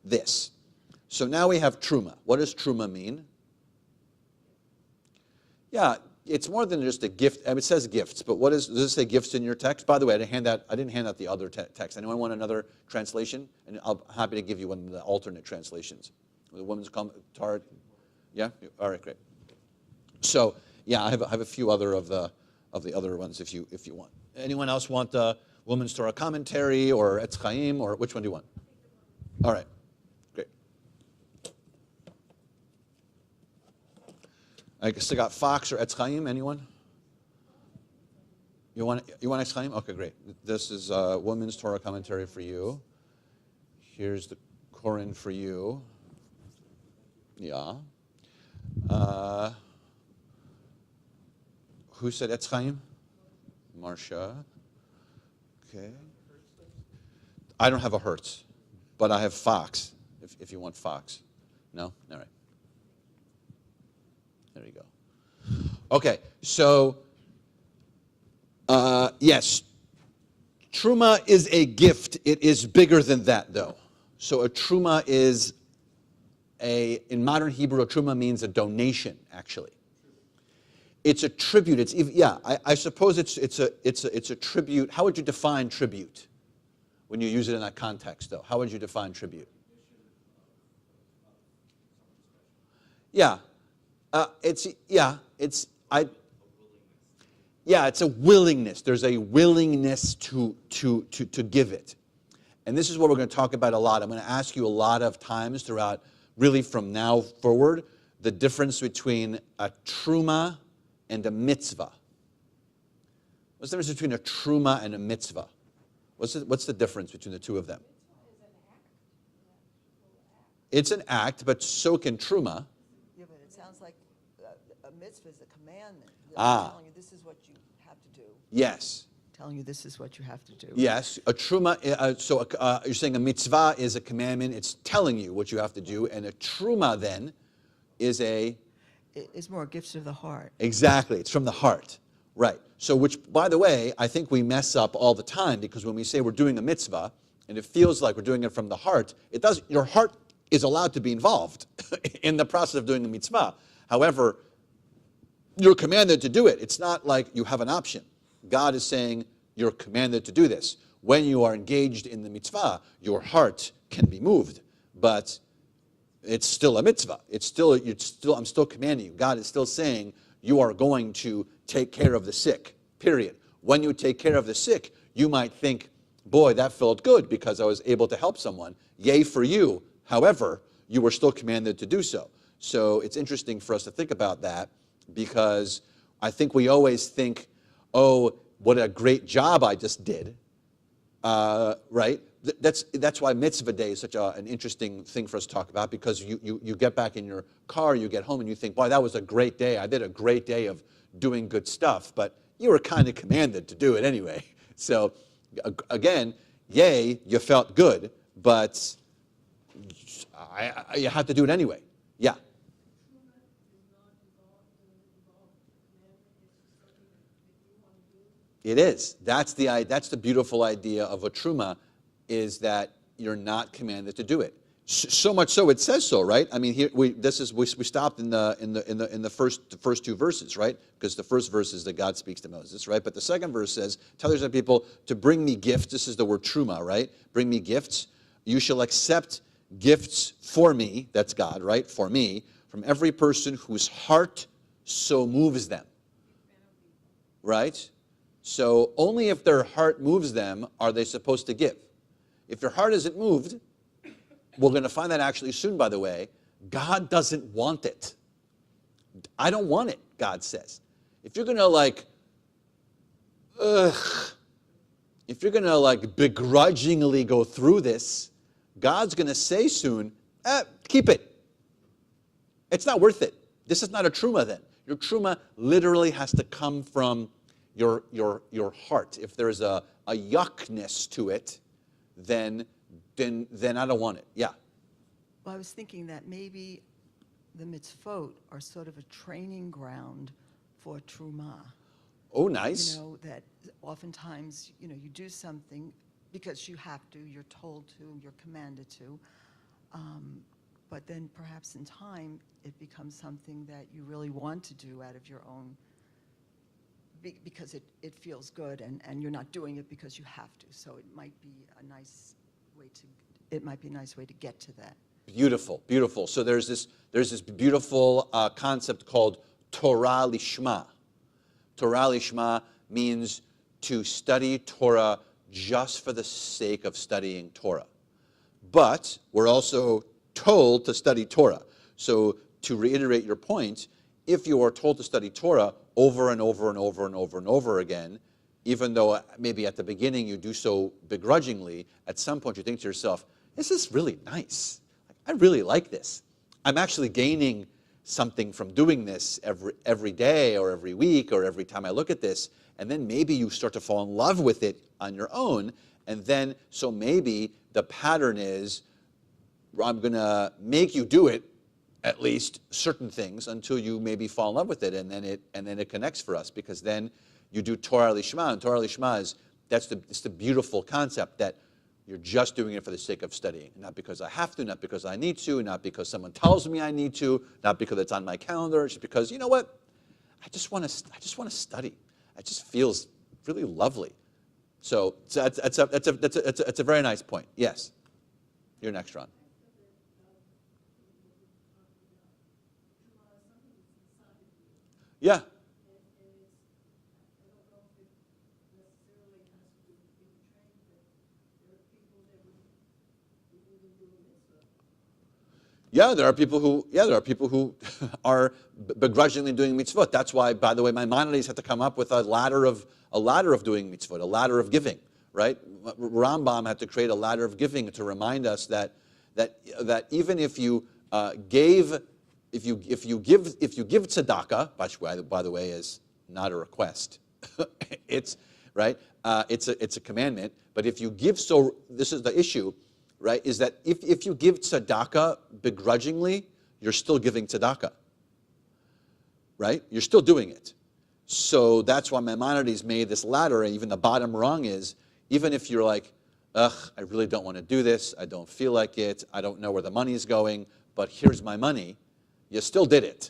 this. So now we have Truma. What does Truma mean? Yeah, it's more than just a gift. I mean, it says gifts, but does it say gifts in your text? By the way, I didn't hand out the other text. Anyone want another translation? And I'm happy to give you one of the alternate translations. The women's Torah. Yeah? All right, great. So, yeah, I have a few other of the other ones if you want. Anyone else want the Women's Torah Commentary or Etz Chaim, or which one do you want? All right, great. I guess I got Fox or Etz Chaim. Anyone? You want Etz Chaim? Okay, great. This is Women's Torah Commentary for you. Here's the Koran for you. Yeah. Who said Etz Chaim? Marcia. Okay. I don't have a Hertz, but I have Fox, if you want Fox. No? All right. There you go. Okay, so, yes, Truma is a gift. It is bigger than that, though. So a Truma is in modern Hebrew, a Truma means a donation, actually. It's a tribute. I suppose it's a tribute. How would you define tribute when you use it in that context, though? How would you define tribute? Yeah, it's a willingness. There's a willingness to give it, and this is what we're going to talk about a lot. I'm going to ask you a lot of times throughout, really from now forward, the difference between a truma and a mitzvah. What's the difference between a truma and a mitzvah? What's the difference between the two of them? It's an act, but so can truma. Yeah, but it sounds like a mitzvah is a commandment. Telling you this is what you have to do. Yes. Telling you this is what you have to do. Yes, a truma, you're saying a mitzvah is a commandment, it's telling you what you have to do, and a truma then is It's more gifts of the heart. Exactly, it's from the heart, right. So which, by the way, I think we mess up all the time, because when we say we're doing a mitzvah, and it feels like we're doing it from the heart, your heart is allowed to be involved in the process of doing a mitzvah. However, you're commanded to do it. It's not like you have an option. God is saying you're commanded to do this. When you are engaged in the mitzvah, your heart can be moved, but it's still a mitzvah. I'm still commanding you. God is still saying you are going to take care of the sick, period. When you take care of the sick, you might think, boy, that felt good because I was able to help someone. Yay for you. However, you were still commanded to do so. So it's interesting for us to think about that, because I think we always think, oh, what a great job I just did, right? That's why Mitzvah Day is such an interesting thing for us to talk about, because you get back in your car, you get home, and you think, boy, that was a great day. I did a great day of doing good stuff, but you were kind of commanded to do it anyway. So again, yay, you felt good, but you had to do it anyway. Yeah. It is. That's the beautiful idea of a truma, is that you're not commanded to do it. So much so, it says so, right? I mean, here we stopped in the first two verses, right? Because the first verse is that God speaks to Moses, right? But the second verse says, "Tell these people to bring me gifts." This is the word truma, right? Bring me gifts. You shall accept gifts for me. That's God, right? For me, from every person whose heart so moves them, right? So only if their heart moves them are they supposed to give. If your heart isn't moved, we're going to find that actually soon, by the way, God doesn't want it. I don't want it, God says. If you're going to if you're going to begrudgingly go through this, God's going to say soon, keep it. It's not worth it. This is not a truma then. Your truma literally has to come from your heart. If there's a yuckness to it, then I don't want it. Yeah. Well, I was thinking that maybe the mitzvot are sort of a training ground for truma. Oh, nice. You know, that oftentimes, you know, you do something because you have to, you're told to, you're commanded to. But then perhaps in time, it becomes something that you really want to do out of your own, because it feels good, and you're not doing it because you have to. So it might be a nice way to get to that. Beautiful, beautiful. So there's this beautiful concept called Torah Lishma. Torah Lishma means to study Torah just for the sake of studying Torah. But we're also told to study Torah. So to reiterate your point, if you are told to study Torah over and over and over and over and over again, even though maybe at the beginning you do so begrudgingly, at some point you think to yourself, this is really nice. I really like this. I'm actually gaining something from doing this every day or every week or every time I look at this. And then maybe you start to fall in love with it on your own. And then, so maybe the pattern is, I'm going to make you do it, at least certain things, until you maybe fall in love with it, and then it connects for us, because then you do Torah Lishma, and Torah Lishma is it's the beautiful concept that you're just doing it for the sake of studying, not because I have to, not because I need to, not because someone tells me I need to, not because it's on my calendar, just because, you know what, I just want to study. It just feels really lovely. So that's a very nice point. Yes, you're next, Ron. Yeah. Yeah, there are people who are begrudgingly doing mitzvot. That's why, by the way, Maimonides had to come up with a ladder of doing mitzvot, a ladder of giving, right? Rambam had to create a ladder of giving to remind us that even if you give tzedakah, which by the way is not a request, it's right. It's a commandment. But if you give, so this is the issue, right? Is that if you give tzedakah begrudgingly, you're still giving tzedakah, right? You're still doing it. So that's why Maimonides made this ladder. And even the bottom rung is, even if you're like, ugh, I really don't want to do this. I don't feel like it. I don't know where the money is going. But here's my money. You still did it,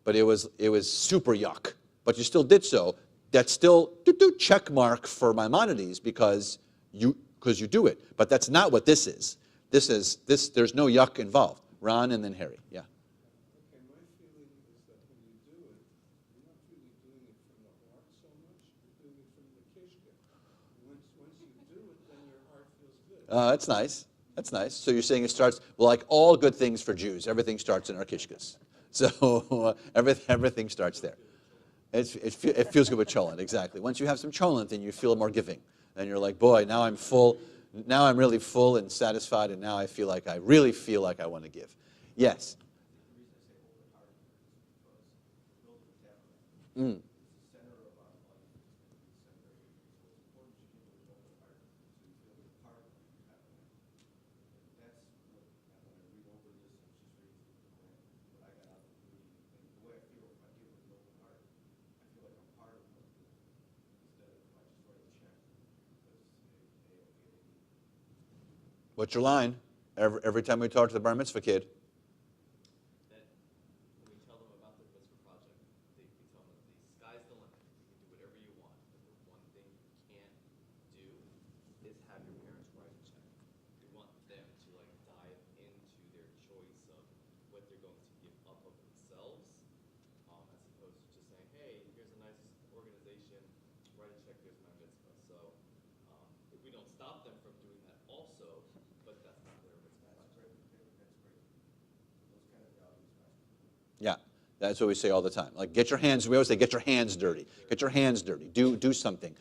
but it was super yuck. But you still did so. That's still check mark for Maimonides because you do it. But that's not what this is. This. There's no yuck involved. Ron and then Harry. Yeah. Okay, my feeling is that when you do it, you're not really doing it from the heart so much. You're doing it from the kishka. Once you do it, then your heart feels good. That's nice. That's nice. So you're saying it starts, well, like all good things for Jews, everything starts in our kishkas. So everything starts there. It feels good with cholent, exactly. Once you have some cholent, then you feel more giving. And you're like, boy, now I'm full. Now I'm really full and satisfied, and now I really feel like I want to give. Yes? Mm. What's your line? Every time we talk to the bar mitzvah kid. That when we tell them about the mitzvah project, we tell them the sky's the limit. You can do whatever you want. But the one thing you can't do is have your parents write a check. We want them to dive into their choice of what they're going to give up of themselves, as opposed to just saying, hey, here's a nice organization, write a check, here's my mitzvah. So if we don't stop them from doing that also, but that's not their mitzvah. Yeah, that's what we say all the time. Like, get your hands. We always say, get your hands dirty. Get your hands dirty. Do something.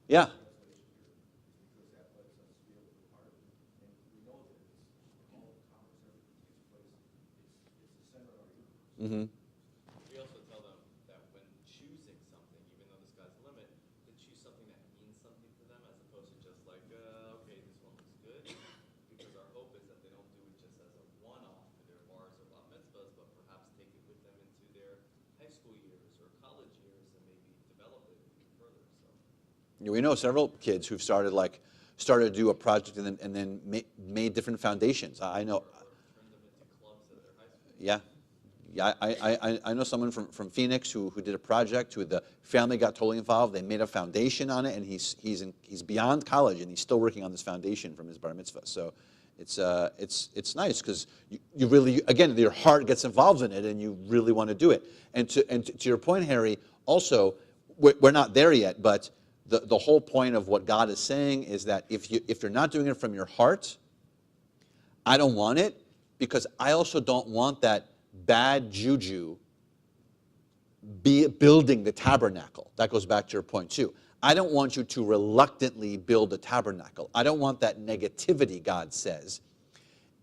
Yeah. Mm-hmm. We also tell them that when choosing school years or college years and maybe develop it even further. So Yeah, we know several kids who've started to do a project and then made different foundations. I know. turn them into clubs at their high school. Yeah. Yeah, I know someone from Phoenix who did a project, who the family got totally involved. They made a foundation on it, and he's beyond college, and he's still working on this foundation from his bar mitzvah. So it's nice because you really, again, your heart gets involved in it, and you really want to do it. And to your point, Harry, also we're not there yet, but the whole point of what God is saying is that if you're not doing it from your heart, I don't want it, because I also don't want that bad juju building the tabernacle. That goes back to your point too. I don't want you to reluctantly build a tabernacle. I don't want that negativity, God says,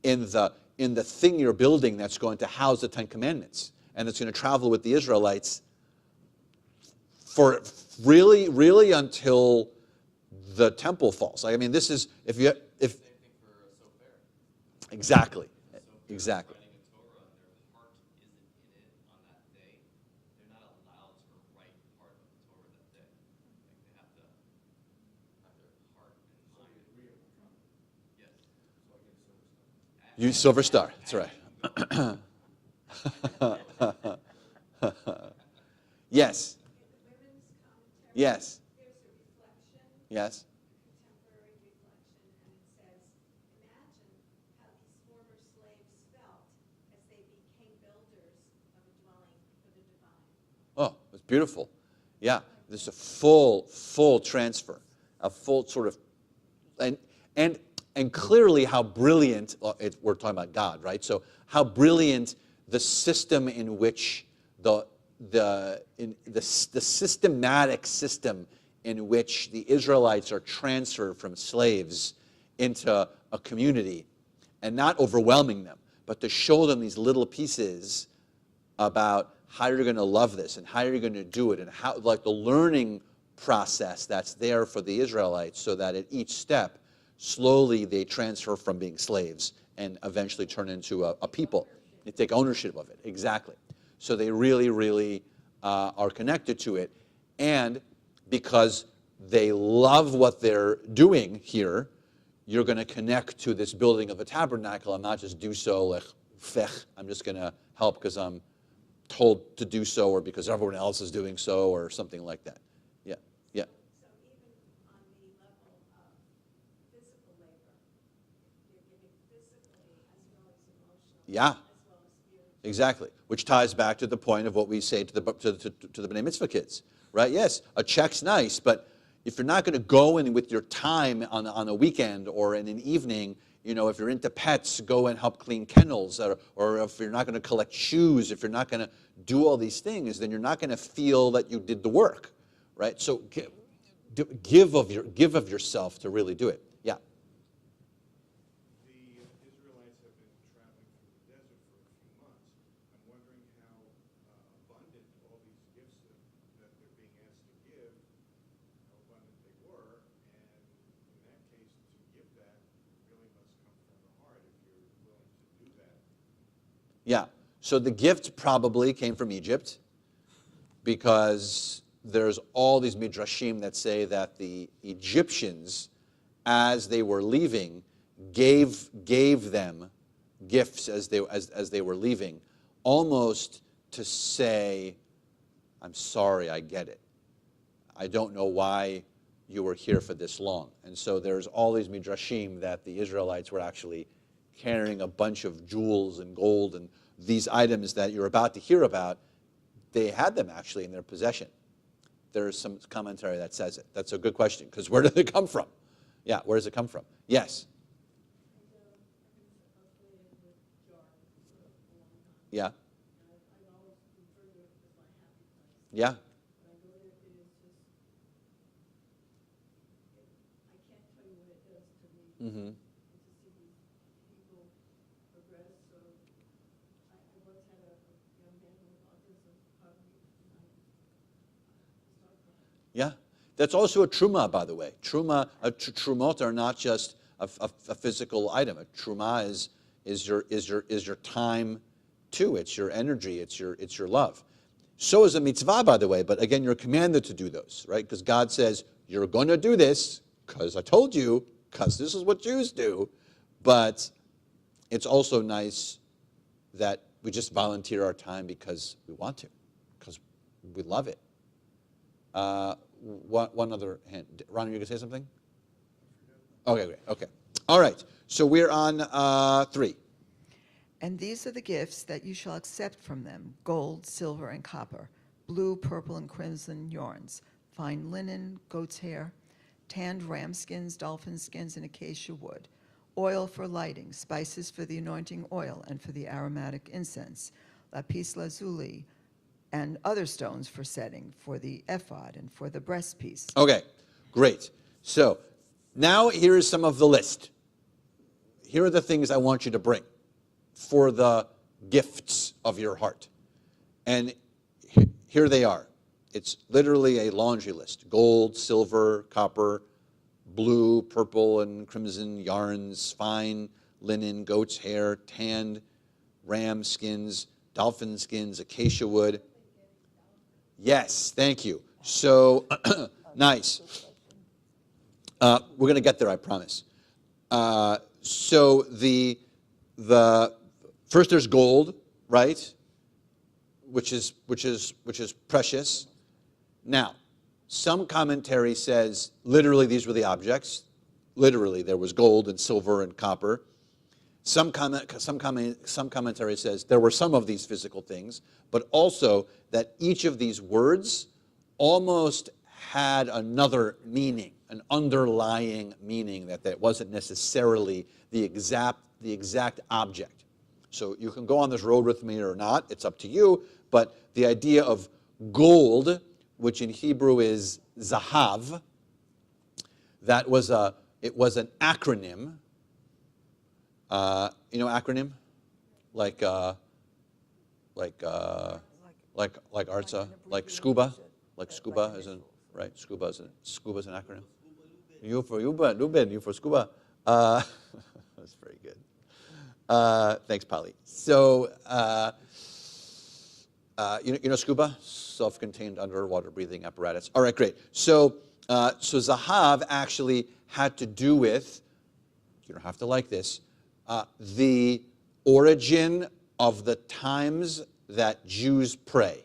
in the thing you're building that's going to house the Ten Commandments and that's going to travel with the Israelites for really until the temple falls. I mean, this is if Same thing for Sofer. exactly. Sofer Exactly. writing a Torah and their heart isn't in it on that day, they're not allowed to write part of the Torah that day. Like they have to have their heart and mind. Yes. You Silver Star. That's right. Yes. Yes. There's a reflection, Yes. contemporary reflection, and it says, imagine how these former slaves felt as they became builders of a dwelling for the divine. Oh, it's beautiful. Yeah, there's a full transfer, a full sort of, and clearly how brilliant, we're talking about God, right? So how brilliant the system in which the systematic system in which the Israelites are transferred from slaves into a community, and not overwhelming them, but to show them these little pieces about how you're going to love this and how you're going to do it, and how, like, the learning process that's there for the Israelites, so that at each step, slowly they transfer from being slaves and eventually turn into a people. They take ownership of it. Exactly. So they really are connected to it. And because they love what they're doing here, you're going to connect to this building of a tabernacle and not just do so like, fech, I'm just going to help because I'm told to do so, or because everyone else is doing so, or something like that. Yeah, yeah. So even on the level of physical labor, you're giving physically as well as emotionally, Yeah. as well as spiritually. Exactly, which ties back to the point of what we say to the B'nai Mitzvah kids, right? Yes, a check's nice, but if you're not going to go in with your time on a weekend or in an evening, you know, if you're into pets, go and help clean kennels, or if you're not going to collect shoes, if you're not going to do all these things, then you're not going to feel that you did the work, right? So give of yourself to really do it. Yeah. The Israelites have been traveling through the desert for a few months. I'm wondering how abundant all these gifts that they're being asked to give, how abundant they were, and in that case, to give that really must come from the heart if you're willing to do that. Yeah. So the gift probably came from Egypt, because there's all these midrashim that say that the Egyptians, as they were leaving, gave them gifts as they were leaving, almost to say, I'm sorry, I get it. I don't know why you were here for this long. And so there's all these midrashim that the Israelites were actually carrying a bunch of jewels and gold and these items that you're about to hear about. They had them actually in their possession. There's some commentary that says it. That's a good question, because where did it come from? Yeah, where does it come from? Yes. Yeah. Yeah. Mm-hmm. Yeah, that's also a truma, by the way. Trumot are not just a physical item. A truma is your time too. It's your energy. It's your love. So is a mitzvah, by the way, but again, you're commanded to do those, right? Because God says, you're going to do this, because I told you, because this is what Jews do. But it's also nice that we just volunteer our time because we want to, because we love it. One other hand. Ron, you going to say something? Okay, great. Okay. All right. So we're on 3. And these are the gifts that you shall accept from them: gold, silver, and copper, blue, purple, and crimson yarns, fine linen, goat's hair, tanned ram skins, dolphin skins, and acacia wood, oil for lighting, spices for the anointing oil and for the aromatic incense, lapis lazuli, and other stones for setting, for the ephod and for the breastpiece. Okay, great. So now here is some of the list. Here are the things I want you to bring for the gifts of your heart. And here they are. It's literally a laundry list: gold, silver, copper, blue, purple, and crimson yarns, fine linen, goat's hair, tanned ram skins, dolphin skins, acacia wood. Yes, thank you. So, nice. We're going to get there, I promise. So the first there's gold, right? Which is precious. Now, some commentary says literally these were the objects. Literally, there was gold and silver and copper. Some commentary says there were some of these physical things, but also that each of these words almost had another meaning, an underlying meaning that wasn't necessarily the exact object. So you can go on this road with me or not, it's up to you, but the idea of gold, which in Hebrew is zahav, it was an acronym. You know acronym? Like ARTSA, like SCUBA? Like SCUBA isn't right? SCUBA's an acronym. U for Lubin, U for SCUBA. That's very good. Thanks, Polly. So, you know SCUBA? Self-contained underwater breathing apparatus. All right, great. So Zahav actually had to do with, you don't have to like this, the origin of the times that Jews pray.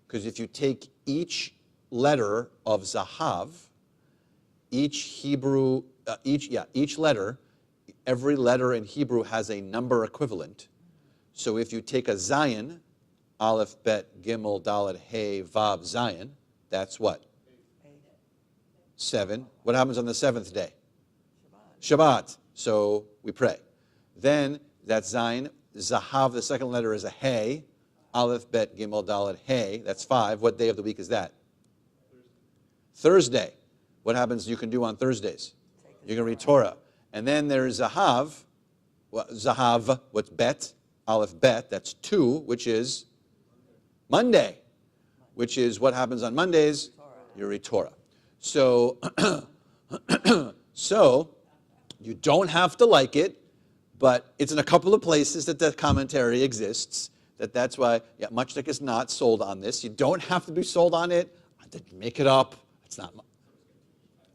Because if you take each letter of Zahav, each letter, every letter in Hebrew has a number equivalent. So if you take a Zion, Aleph, Bet, Gimel, Dalet, Hey, Vav, Zion, that's what? 7. What happens on the 7th day? Shabbat. So we pray. Then that's Zion. Zahav, the second letter is a Hey. Aleph, Bet, Gimel, Dalet, Hey. That's 5. What day of the week is that? Thursday. What happens you can do on Thursdays? You can read Torah. And then there's Zahav. Zahav, what's Bet? Aleph, Bet. That's 2, which is Monday. Which is what happens on Mondays? You read Torah. So, so you don't have to like it, but it's in a couple of places that the commentary exists. That's why, yeah, Muchnik is not sold on this. You don't have to be sold on it. I didn't make it up.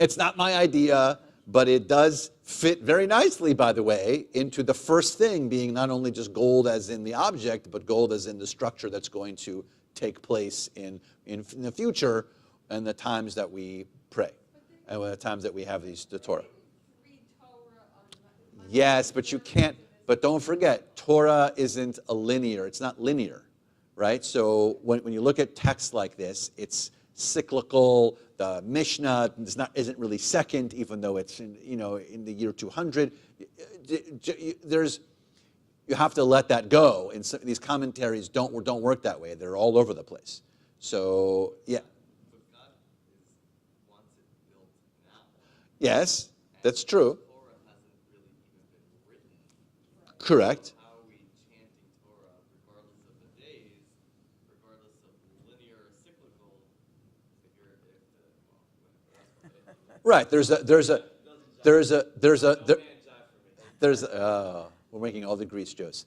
It's not my idea, but it does fit very nicely, by the way, into the first thing being not only just gold as in the object, but gold as in the structure that's going to take place in the future and the times that we pray and the times that we have the Torah. Yes, but you can't, but don't forget, Torah isn't it's not linear, right? So when you look at texts like this, it's cyclical. The Mishnah isn't really second, even though it's in the year 200. You have to let that go. And these commentaries don't work that way. They're all over the place. So yeah. But God wants it built now. Yes, that's true. Torah hasn't really even been written. Correct. How are we chanting Torah regardless of the days, regardless of linear or cyclical? Right. We're making all the Greece jokes.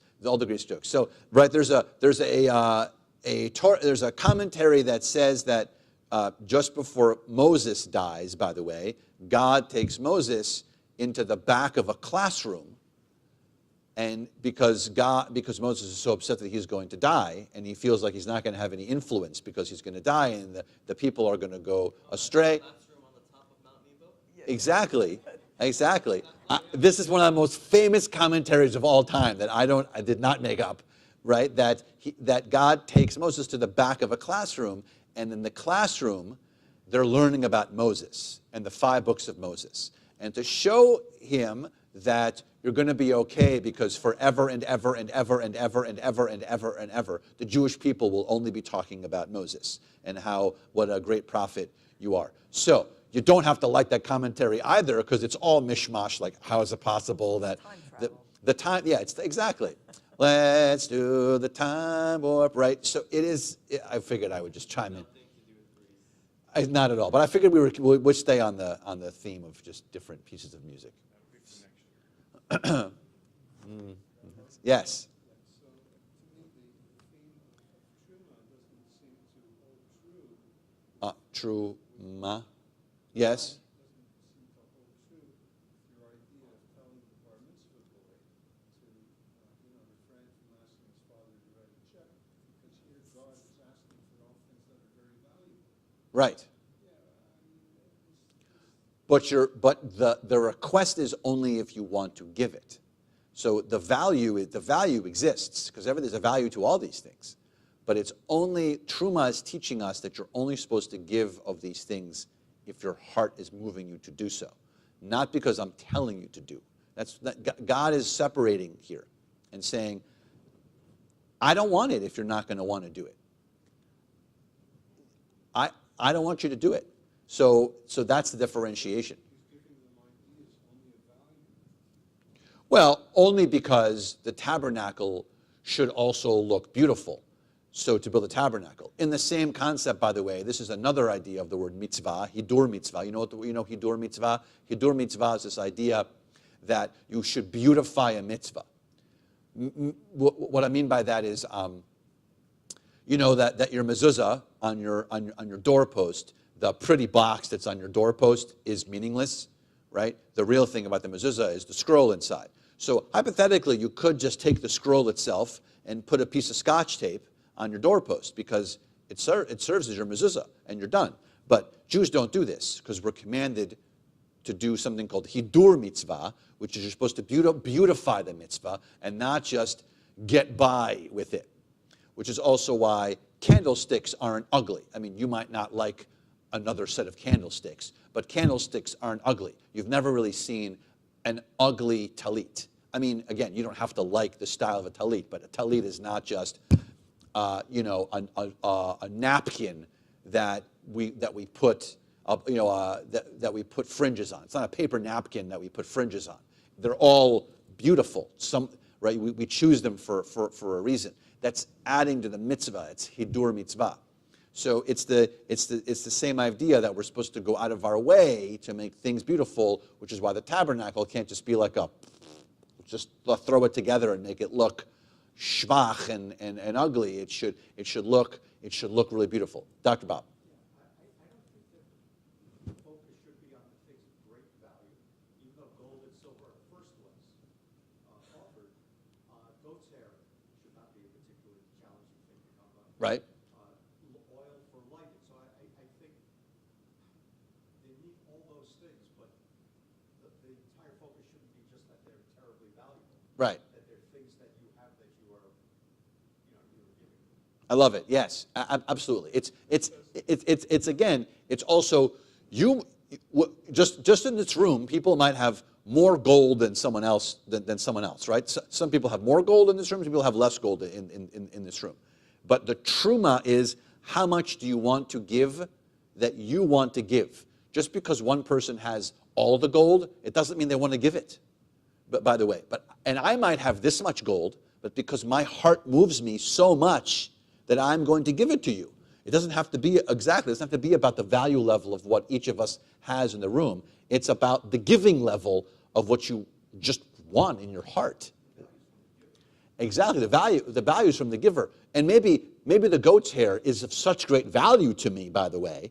So right there's a there's a commentary that says that just before Moses dies, by the way, God takes Moses into the back of a classroom, and because Moses is so upset that he's going to die, and he feels like he's not going to have any influence because he's going to die, and the people are going to go astray. Classroom on the top of Mount Nebo? Exactly. This is one of the most famous commentaries of all time that I did not make up, right? That God takes Moses to the back of a classroom, and in the classroom, they're learning about Moses and the 5 books of Moses, and to show him that you're going to be okay because forever and ever and ever and ever and ever and ever and ever, the Jewish people will only be talking about Moses and what a great prophet you are. So you don't have to like that commentary either, because it's all mishmash. Like, how is it possible that the time? Yeah, it's exactly. Let's do the time warp, right? So it is. I figured I would just chime in. Not at all, but I figured we would stay on the theme of just different pieces of music. Yes. So to me, the theme of Truma doesn't seem to hold true. Truma. Yes. Doesn't seem to hold true with your idea of telling the bar mitzvah boy to, refrain from asking his father to write a check, because here God is asking for all things that are very valuable. Right. But the request is only if you want to give it. So the value exists, because there's a value to all these things. But it's only, Truma is teaching us that you're only supposed to give of these things if your heart is moving you to do so. Not because I'm telling you to do. God is separating here and saying, I don't want it if you're not going to want to do it. I don't want you to do it. So that's the differentiation. He's giving them ideas only of value. Well, only because the tabernacle should also look beautiful. So to build a tabernacle. In the same concept, by the way, this is another idea of the word mitzvah, hidur mitzvah. You know hidur mitzvah? Hidur mitzvah is this idea that you should beautify a mitzvah. What I mean by that is, that your mezuzah on your doorpost, the pretty box that's on your doorpost, is meaningless, right? The real thing about the mezuzah is the scroll inside. So hypothetically, you could just take the scroll itself and put a piece of Scotch tape on your doorpost, because it serves as your mezuzah, and you're done. But Jews don't do this, because we're commanded to do something called hidur mitzvah, which is you're supposed to beautify the mitzvah and not just get by with it, which is also why candlesticks aren't ugly. I mean, you might not like another set of candlesticks, but candlesticks aren't ugly. You've never really seen an ugly talit. I mean, again, you don't have to like the style of a talit, but a talit is not just a napkin that we put that we put fringes on. It's not a paper napkin that we put fringes on. They're all beautiful. Right? We choose them for a reason. That's adding to the mitzvah. It's hidur mitzvah. So it's the same idea that we're supposed to go out of our way to make things beautiful, which is why the tabernacle can't just be like just throw it together and make it look schwach and ugly. It should look really beautiful. Dr. Bob. I don't think that the focus should be on the things of great value, even though gold and silver are the first ones offered. Goat's hair should not be a particularly challenging thing to come by. Right. Oil for lighting. So I think they need all those things, but the entire focus shouldn't be just that they're terribly valuable. Right. That they're things that you have that you are, you're giving. I love it. Yes, absolutely. It's again. It's also just in this room, people might have more gold than someone else right? So, some people have more gold in this room. Some people have less gold in this room. But the truma is, how much do you want to give that you want to give? Just because one person has all the gold, it doesn't mean they want to give it. But by the way, and I might have this much gold, but because my heart moves me so much that I'm going to give it to you. It doesn't have to be about the value level of what each of us has in the room. It's about the giving level of what you just want in your heart. Exactly, the value is from the giver. And maybe the goat's hair is of such great value to me, by the way,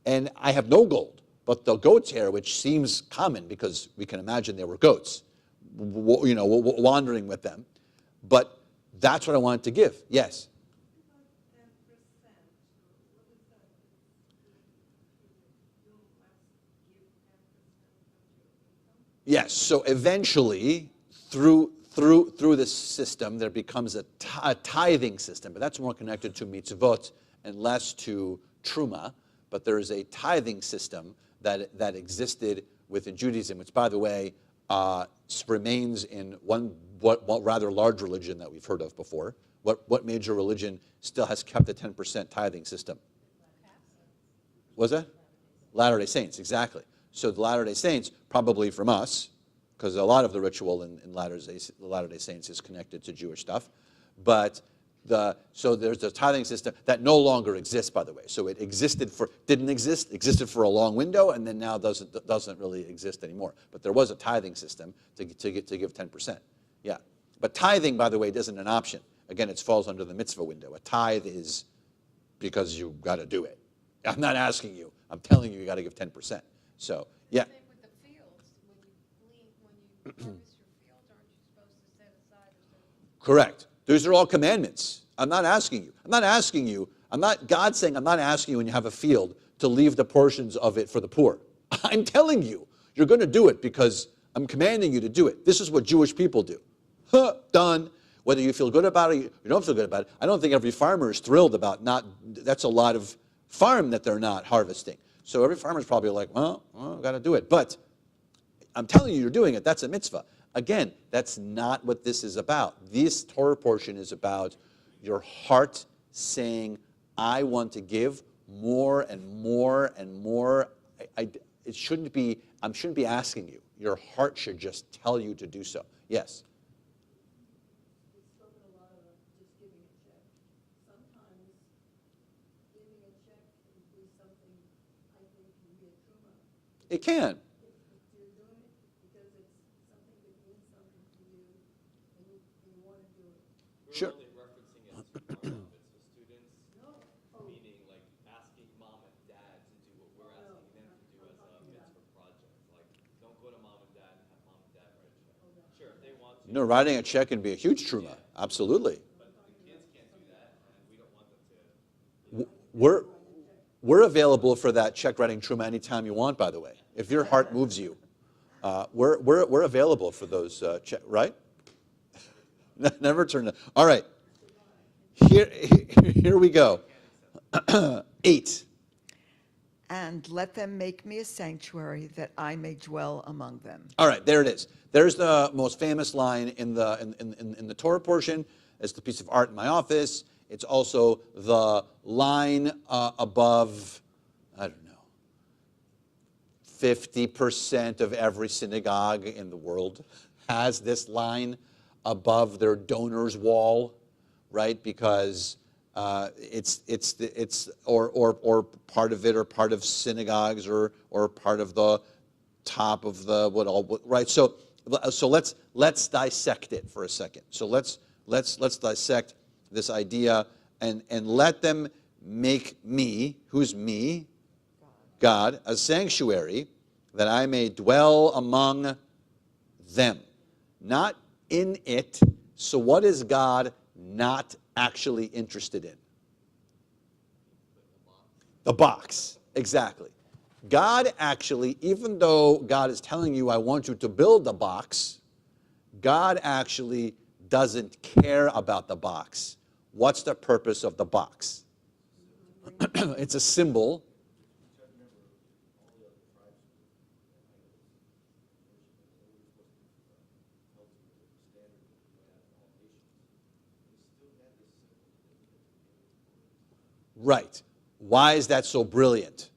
and I have no gold. But the goat's hair, which seems common because we can imagine there were goats, wandering with them. But that's what I wanted to give. Yes? Yes, so eventually, through this system, there becomes a tithing system, but that's more connected to mitzvot and less to truma. But there is a tithing system that existed within Judaism, which, by the way, remains in one rather large religion that we've heard of before. What major religion still has kept a 10% tithing system? Was that? Latter-day Saints, exactly. So the Latter-day Saints, probably from us, because a lot of the ritual in Latter-day Saints is connected to Jewish stuff. But so there's a tithing system that no longer exists, by the way. So it existed existed for a long window, and then now doesn't really exist anymore. But there was a tithing system to give 10%. Yeah. But tithing, by the way, isn't an option. Again, it falls under the mitzvah window. A tithe is because you got to do it. I'm not asking you. I'm telling you got to give 10%. So, yeah. Same with the fields. When you harvest your field, aren't you supposed to set aside a certain... Correct. Those are all commandments. I'm not asking you. God's saying, I'm not asking you when you have a field to leave the portions of it for the poor. I'm telling you, you're going to do it because I'm commanding you to do it. This is what Jewish people do. Done. Whether you feel good about it or you don't feel good about it, I don't think every farmer is thrilled about that's a lot of farm that they're not harvesting. So every farmer is probably like, well, I've got to do it. But I'm telling you, you're doing it. That's a mitzvah. Again, that's not what this is about. This Torah portion is about your heart saying, I want to give more and more and more. I shouldn't be asking you. Your heart should just tell you to do so. Yes? We've spoken a lot about just giving a check. Sometimes giving a check can be something I think can be a truma. It can. If you're doing it because it's something that means something to you and you want to do it. Sure. We're only referencing it to mitzvah students, meaning like asking mom and dad to do what we're asking them to do as a mitzvah project. Like, don't go to mom and dad and have mom and dad write a check. Sure, if they want to. No, writing a check can be a huge truma. Absolutely. But the kids can't do that, and we don't want them to. We're available for that check writing truma anytime you want, by the way. If your heart moves you, we're available for those check, right? Never turn down. All right. Here we go. 8. And let them make me a sanctuary that I may dwell among them. All right, there it is. There's the most famous line in the Torah portion. It's the piece of art in my office. It's also the line above, I don't know, 50% of every synagogue in the world has this line above their donor's wall, right? Because it's part of it, or part of synagogues, or part of the top of the right. So let's dissect it for a second. So let's dissect this idea and let them make me, who's me? God, a sanctuary that I may dwell among them, not in it. So what is God not actually interested in? The box, exactly. God actually, even though God is telling you, I want you to build the box, God actually doesn't care about the box. What's the purpose of the box? It's a symbol. Right. Why is that so brilliant?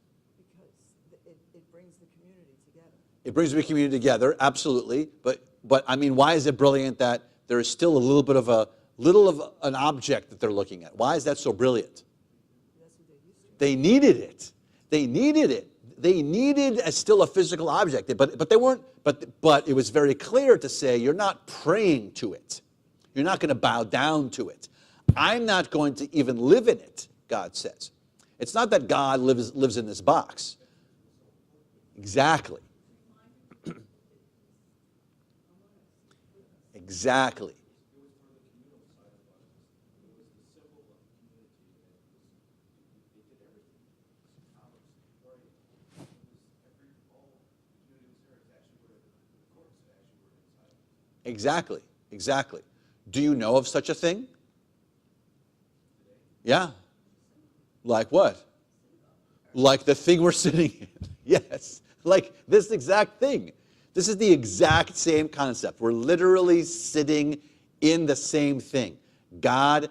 Because it brings the community together. It brings the community together, absolutely. But I mean, why is it brilliant that there is still a little of an object that they're looking at? Why is that so brilliant? That's what they used to. They needed it. They needed it. They needed still a physical object. But they weren't. But it was very clear to say, you're not praying to it. You're not going to bow down to it. I'm not going to even live in it, God says. It's not that God lives in this box. Exactly. Exactly. Exactly. Exactly. Do you know of such a thing? Yeah. Like what? Like the thing we're sitting in. Yes. Like this exact thing. This is the exact same concept. We're literally sitting in the same thing. God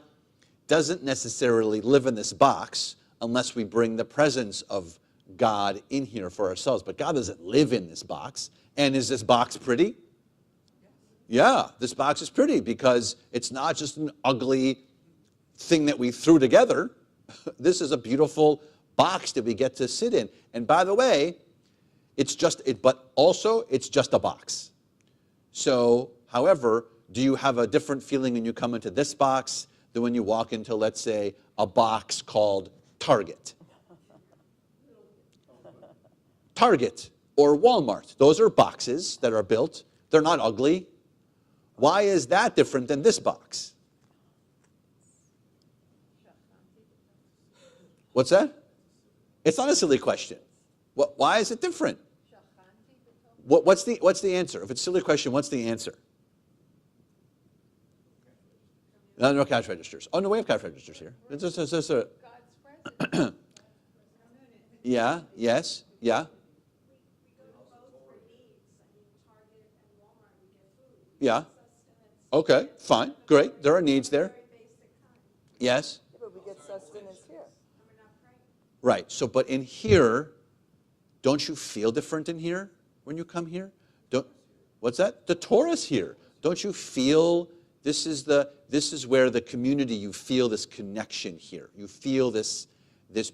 doesn't necessarily live in this box unless we bring the presence of God in here for ourselves. But God doesn't live in this box. And is this box pretty? Yeah, this box is pretty because it's not just an ugly thing that we threw together. This is a beautiful box that we get to sit in. And by the way, it's just a box. So, however, do you have a different feeling when you come into this box than when you walk into, let's say, a box called Target? Target or Walmart. Those are boxes that are built. They're not ugly. Why is that different than this box? What's that? It's not a silly question. Why is it different? What's the answer? If it's a silly question, what's the answer? No cash registers. Oh, no, we have cash registers here. It's just a yeah, yes, yeah. Yeah. Okay, fine, great. There are needs there. Yes. But we get sustenance here. Right. So, but in here, don't you feel different in here when you come here? What's that? The Torah's here. Don't you feel this is where the community, you feel this connection here. You feel this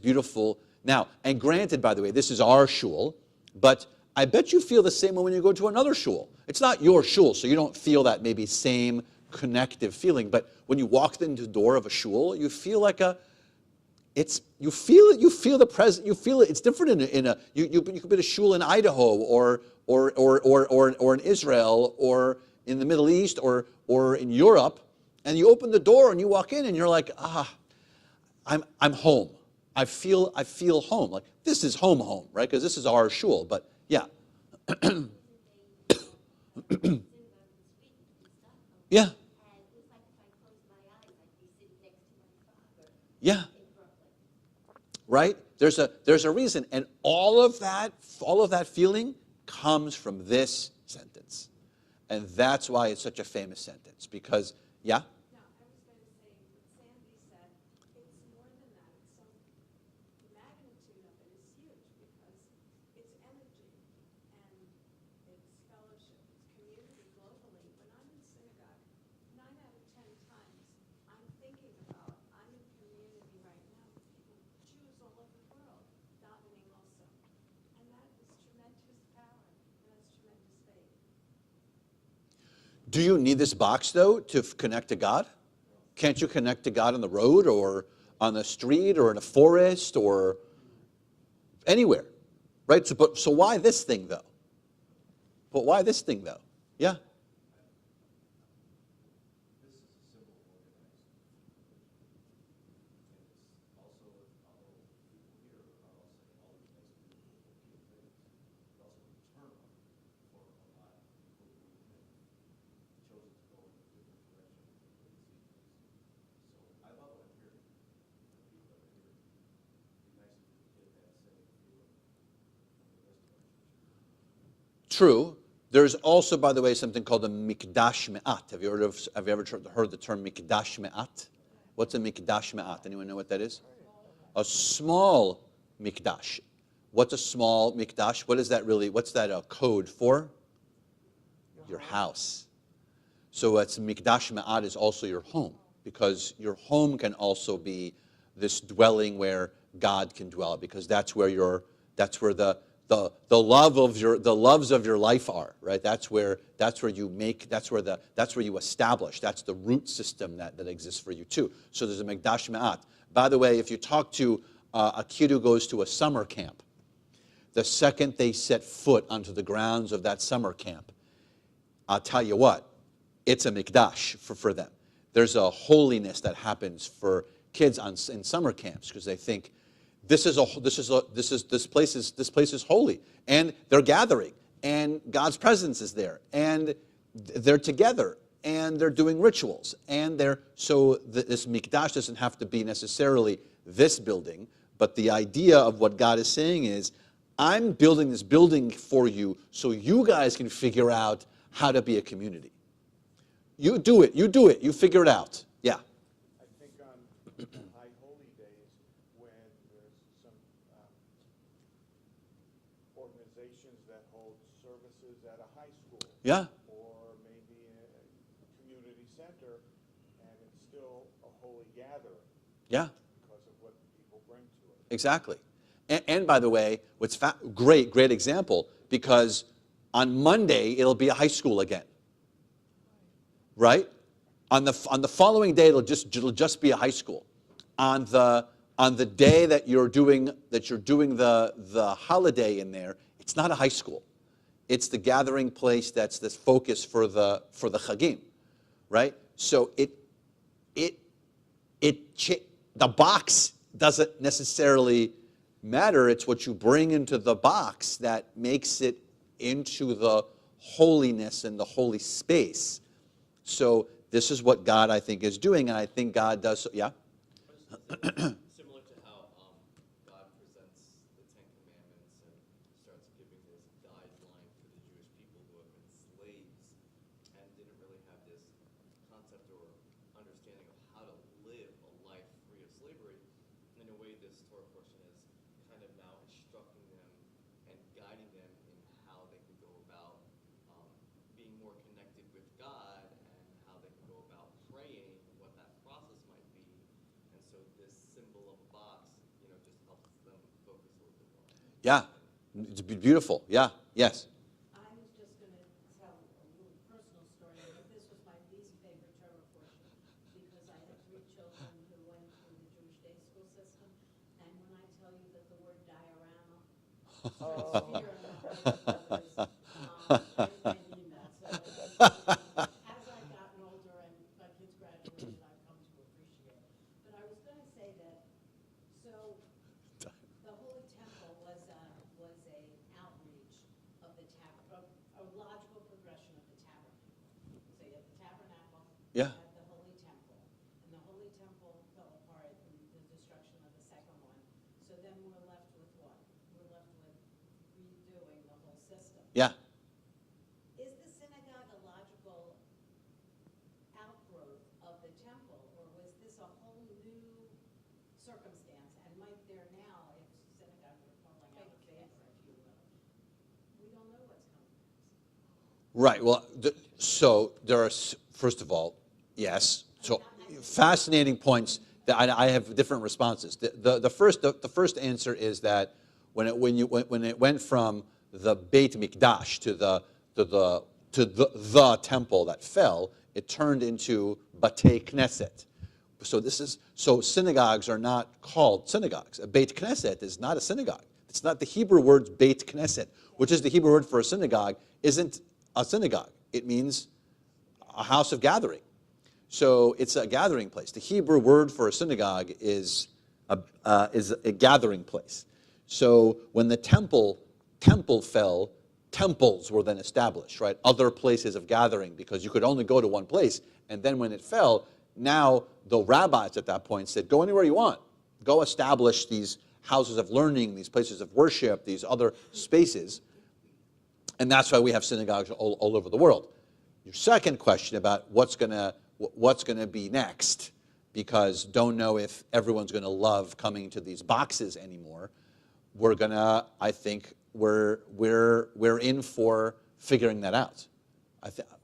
beautiful. Now, and granted, by the way, this is our shul, but I bet you feel the same way when you go to another shul. It's not your shul, so you don't feel that maybe same connective feeling. But when you walk into the door of a shul, you feel like you feel the presence, you feel it. It's different you could be at a shul in Idaho or in Israel or in the Middle East or in Europe, and you open the door and you walk in and you're like, I'm home. I feel home. Like this is home, right? Because this is our shul. But yeah. Yeah. Yeah. Right? There's a reason. And all of that feeling comes from this sentence. And that's why it's such a famous sentence. Because, yeah? No, I was going to say, what Sandy said, it's more than that. The magnitude of it is huge because it's energy and it's fellowship, it's community globally. When I'm in synagogue, 9 out of 10 times, I'm thinking about, I'm in community right now with people, Jews all over the world, davening also. And that is tremendous power, and that's tremendous faith. Do you need this box, though, to connect to God? Can't you connect to God on the road or on the street or in a forest or anywhere? Right? So why this thing, though? But why this thing, though? Yeah? True. There's also, by the way, something called a mikdash me'at. Have you ever heard the term mikdash me'at? What's a mikdash me'at? Anyone know what that is? A small mikdash. What's a small mikdash? What is that really? What's that a code for? Your house. So what's mikdash me'at is also your home, because your home can also be this dwelling where God can dwell, because that's where the the loves of your life are, right? That's where you establish. That's the root system that exists for you too. So there's a Mikdash Ma'at. By the way, if you talk to a kid who goes to a summer camp, the second they set foot onto the grounds of that summer camp, I'll tell you what, it's a Mikdash for them. There's a holiness that happens for kids in summer camps because they think this place is holy, and they're gathering, and God's presence is there, and they're together, and they're doing rituals, and this Mikdash doesn't have to be necessarily this building, but the idea of what God is saying is, I'm building this building for you so you guys can figure out how to be a community. You do it, you figure it out. Yeah. I think on high holy days, when there's some organizations that hold services at a high school, Yeah. or maybe a community center, and it's still a holy gathering. Yeah. Because of what people bring to it. Exactly. And by the way, great example, because on Monday it'll be a high school again. Right? On the following day it'll just be a high school. On the day that you're doing the holiday in there, it's not a high school. It's the gathering place that's this focus for the Chagim. Right? So the box doesn't necessarily matter. It's what you bring into the box that makes it into the holiness and the holy space. So this is what God, I think, is doing, and I think God does. Yeah. Similar to how God presents the Ten Commandments and starts giving this guideline for the Jewish people who have been slaves and didn't really have this concept or understanding of how to live a life free of slavery. In a way, this Torah portion is kind of now instructing them and guiding them in how they can go about being more connected with God and how they can go about praying and what that process might be. And so this symbol of a box, just helps them focus a little bit more. Yeah. It's beautiful. Yeah. Yes. I was just going to tell a little personal story. This was my least favorite Torah portion because I had 3 children who went through the Jewish day school system, and when I tell you that the word diorama strikes fear in my face, I mean that. So as I've gotten older and my kids graduated, I've come to appreciate it. But I was going to say that, so the Holy Temple was a outreach of the a logical progression of the tabernacle. So you have the tabernacle, Yeah. you have the Holy Temple, and the Holy Temple fell apart in the destruction of the second one. So then we're left with what? We're left with redoing the whole system. Yeah. Is the synagogue a logical outgrowth of the temple, or was this a whole new circumstance? And might there now, if synagogues are falling out of favor, if you will, we don't know what's coming next. Right. Well, so there are, first of all, yes. So fascinating points. That I have different responses. The first answer is that when it went from the Beit Mikdash to the temple that fell, it turned into Batei Knesset. So synagogues are not called synagogues. A Beit Knesset is not a synagogue. It's not the Hebrew word Beit Knesset, which is the Hebrew word for a synagogue, isn't a synagogue. It means a house of gathering. So it's a gathering place. The Hebrew word for a synagogue is a gathering place. So when the temple fell, temples were then established, right? Other places of gathering, because you could only go to one place. And then when it fell, now the rabbis at that point said, go anywhere you want. Go establish these houses of learning, these places of worship, these other spaces. And that's why we have synagogues all over the world. Your second question about what's going to be next, because don't know if everyone's going to love coming to these boxes anymore. I think we're in for figuring that out.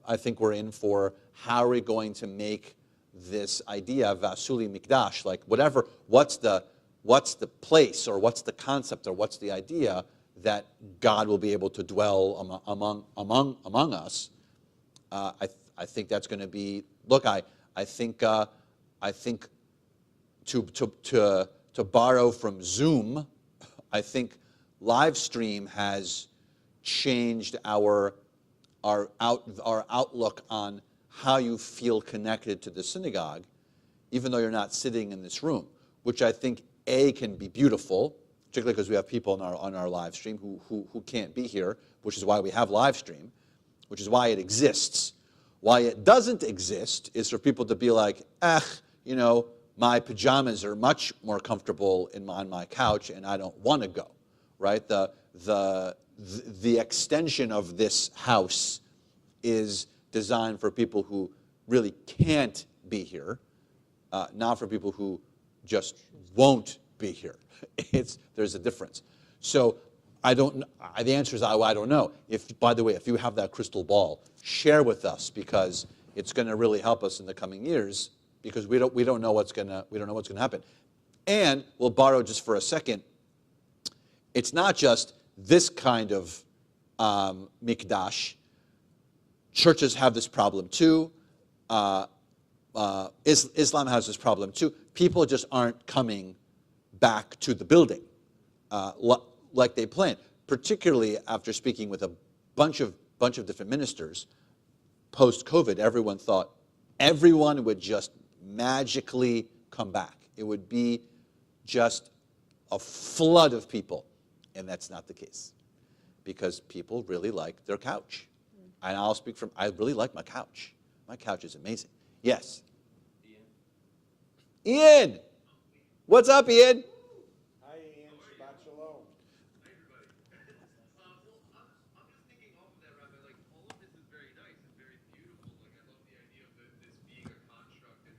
I think we're in for how are we going to make this idea of Vasuli Mikdash, like what's the place or what's the concept or what's the idea, that God will be able to dwell among us, I think that's going to be. Look, I think to borrow from Zoom, I think live stream has changed our outlook on how you feel connected to the synagogue, even though you're not sitting in this room, which I think can be beautiful, particularly because we have people on our live stream who can't be here, which is why we have live stream, which is why it exists. Why it doesn't exist is for people to be like, my pajamas are much more comfortable on my couch, and I don't want to go, right? The extension of this house is designed for people who really can't be here, not for people who just won't be here. There's a difference. So the answer is I don't know. By the way, if you have that crystal ball, share with us, because it's going to really help us in the coming years, because we don't know what's going to happen. And we'll borrow just for a second. It's not just this kind of mikdash. Churches have this problem too. Islam has this problem too. People just aren't coming back to the building like they planned. Particularly after speaking with a bunch of different ministers post-COVID, everyone thought everyone would just magically come back. It would be just a flood of people, and that's not the case, because people really like their couch. And I'll speak from, I really like my couch. My couch is amazing. Yes? Ian! What's up, Ian? Hi, Ian. Shabbat shalom. Hi, everybody. I'm just thinking off of that, Rabbi, like, all of this is very nice and very beautiful. Like, I love the idea of this being a construct and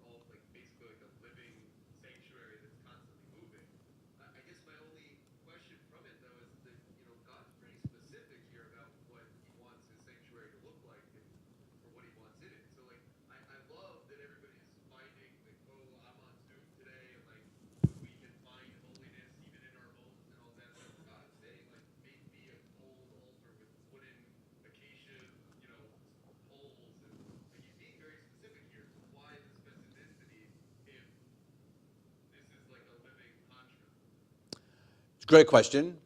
all, like, basically like a living sanctuary that's constantly moving. I guess my only question from it, though, is that, God's pretty specific here about what he wants his sanctuary to look like and for what he wants in it. So, like, I love that everybody's finding, like, I'm on Zoom today, and, like, we can find holiness even in our homes and all that. Like, God's saying, like, make me a gold altar with wooden acacia, poles, and, like, he's being very specific here. So why the specificity if this is like a living construct? It's a great question.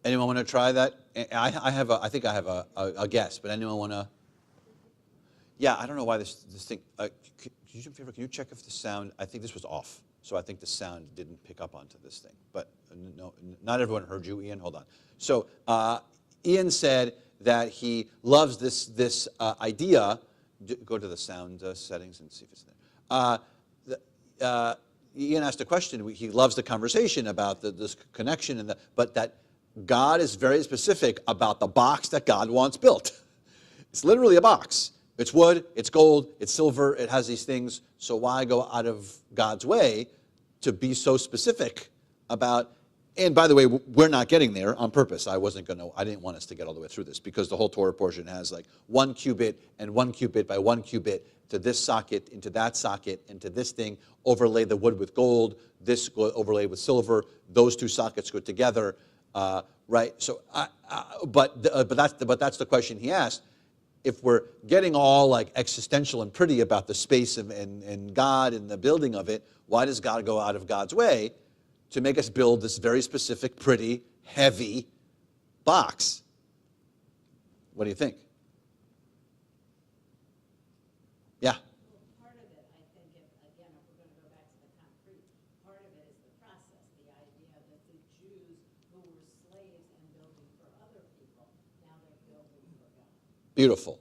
Anyone want to try that? I think I have a guess, but anyone want to? Yeah, I don't know why this thing. Can you do me a favor? Can you check if the sound? I think this was off, so I think the sound didn't pick up onto this thing. But no, not everyone heard you, Ian. Hold on. So Ian said that he loves this idea. Go to the sound settings and see if it's there. Ian asked a question. He loves the conversation about this connection, but that God is very specific about the box that God wants built. It's literally a box. It's wood, it's gold, it's silver, it has these things. So why go out of God's way to be so specific about? And by the way, we're not getting there on purpose. I didn't want us to get all the way through this, because the whole Torah portion has like 1 cubit and 1 cubit by 1 cubit to this socket, into that socket, into this thing, overlay the wood with gold, this overlaid with silver, those two sockets go together, right? So, but that's the question he asked. If we're getting all like existential and pretty about the space and God and the building of it, why does God go out of God's way to make us build this very specific, pretty, heavy box? What do you think? Yeah. Well, part of it, I think, if we're going to go back to the concrete, part of it is the process, the idea that the Jews who were slaves and building for other people, now they're building for God. Beautiful.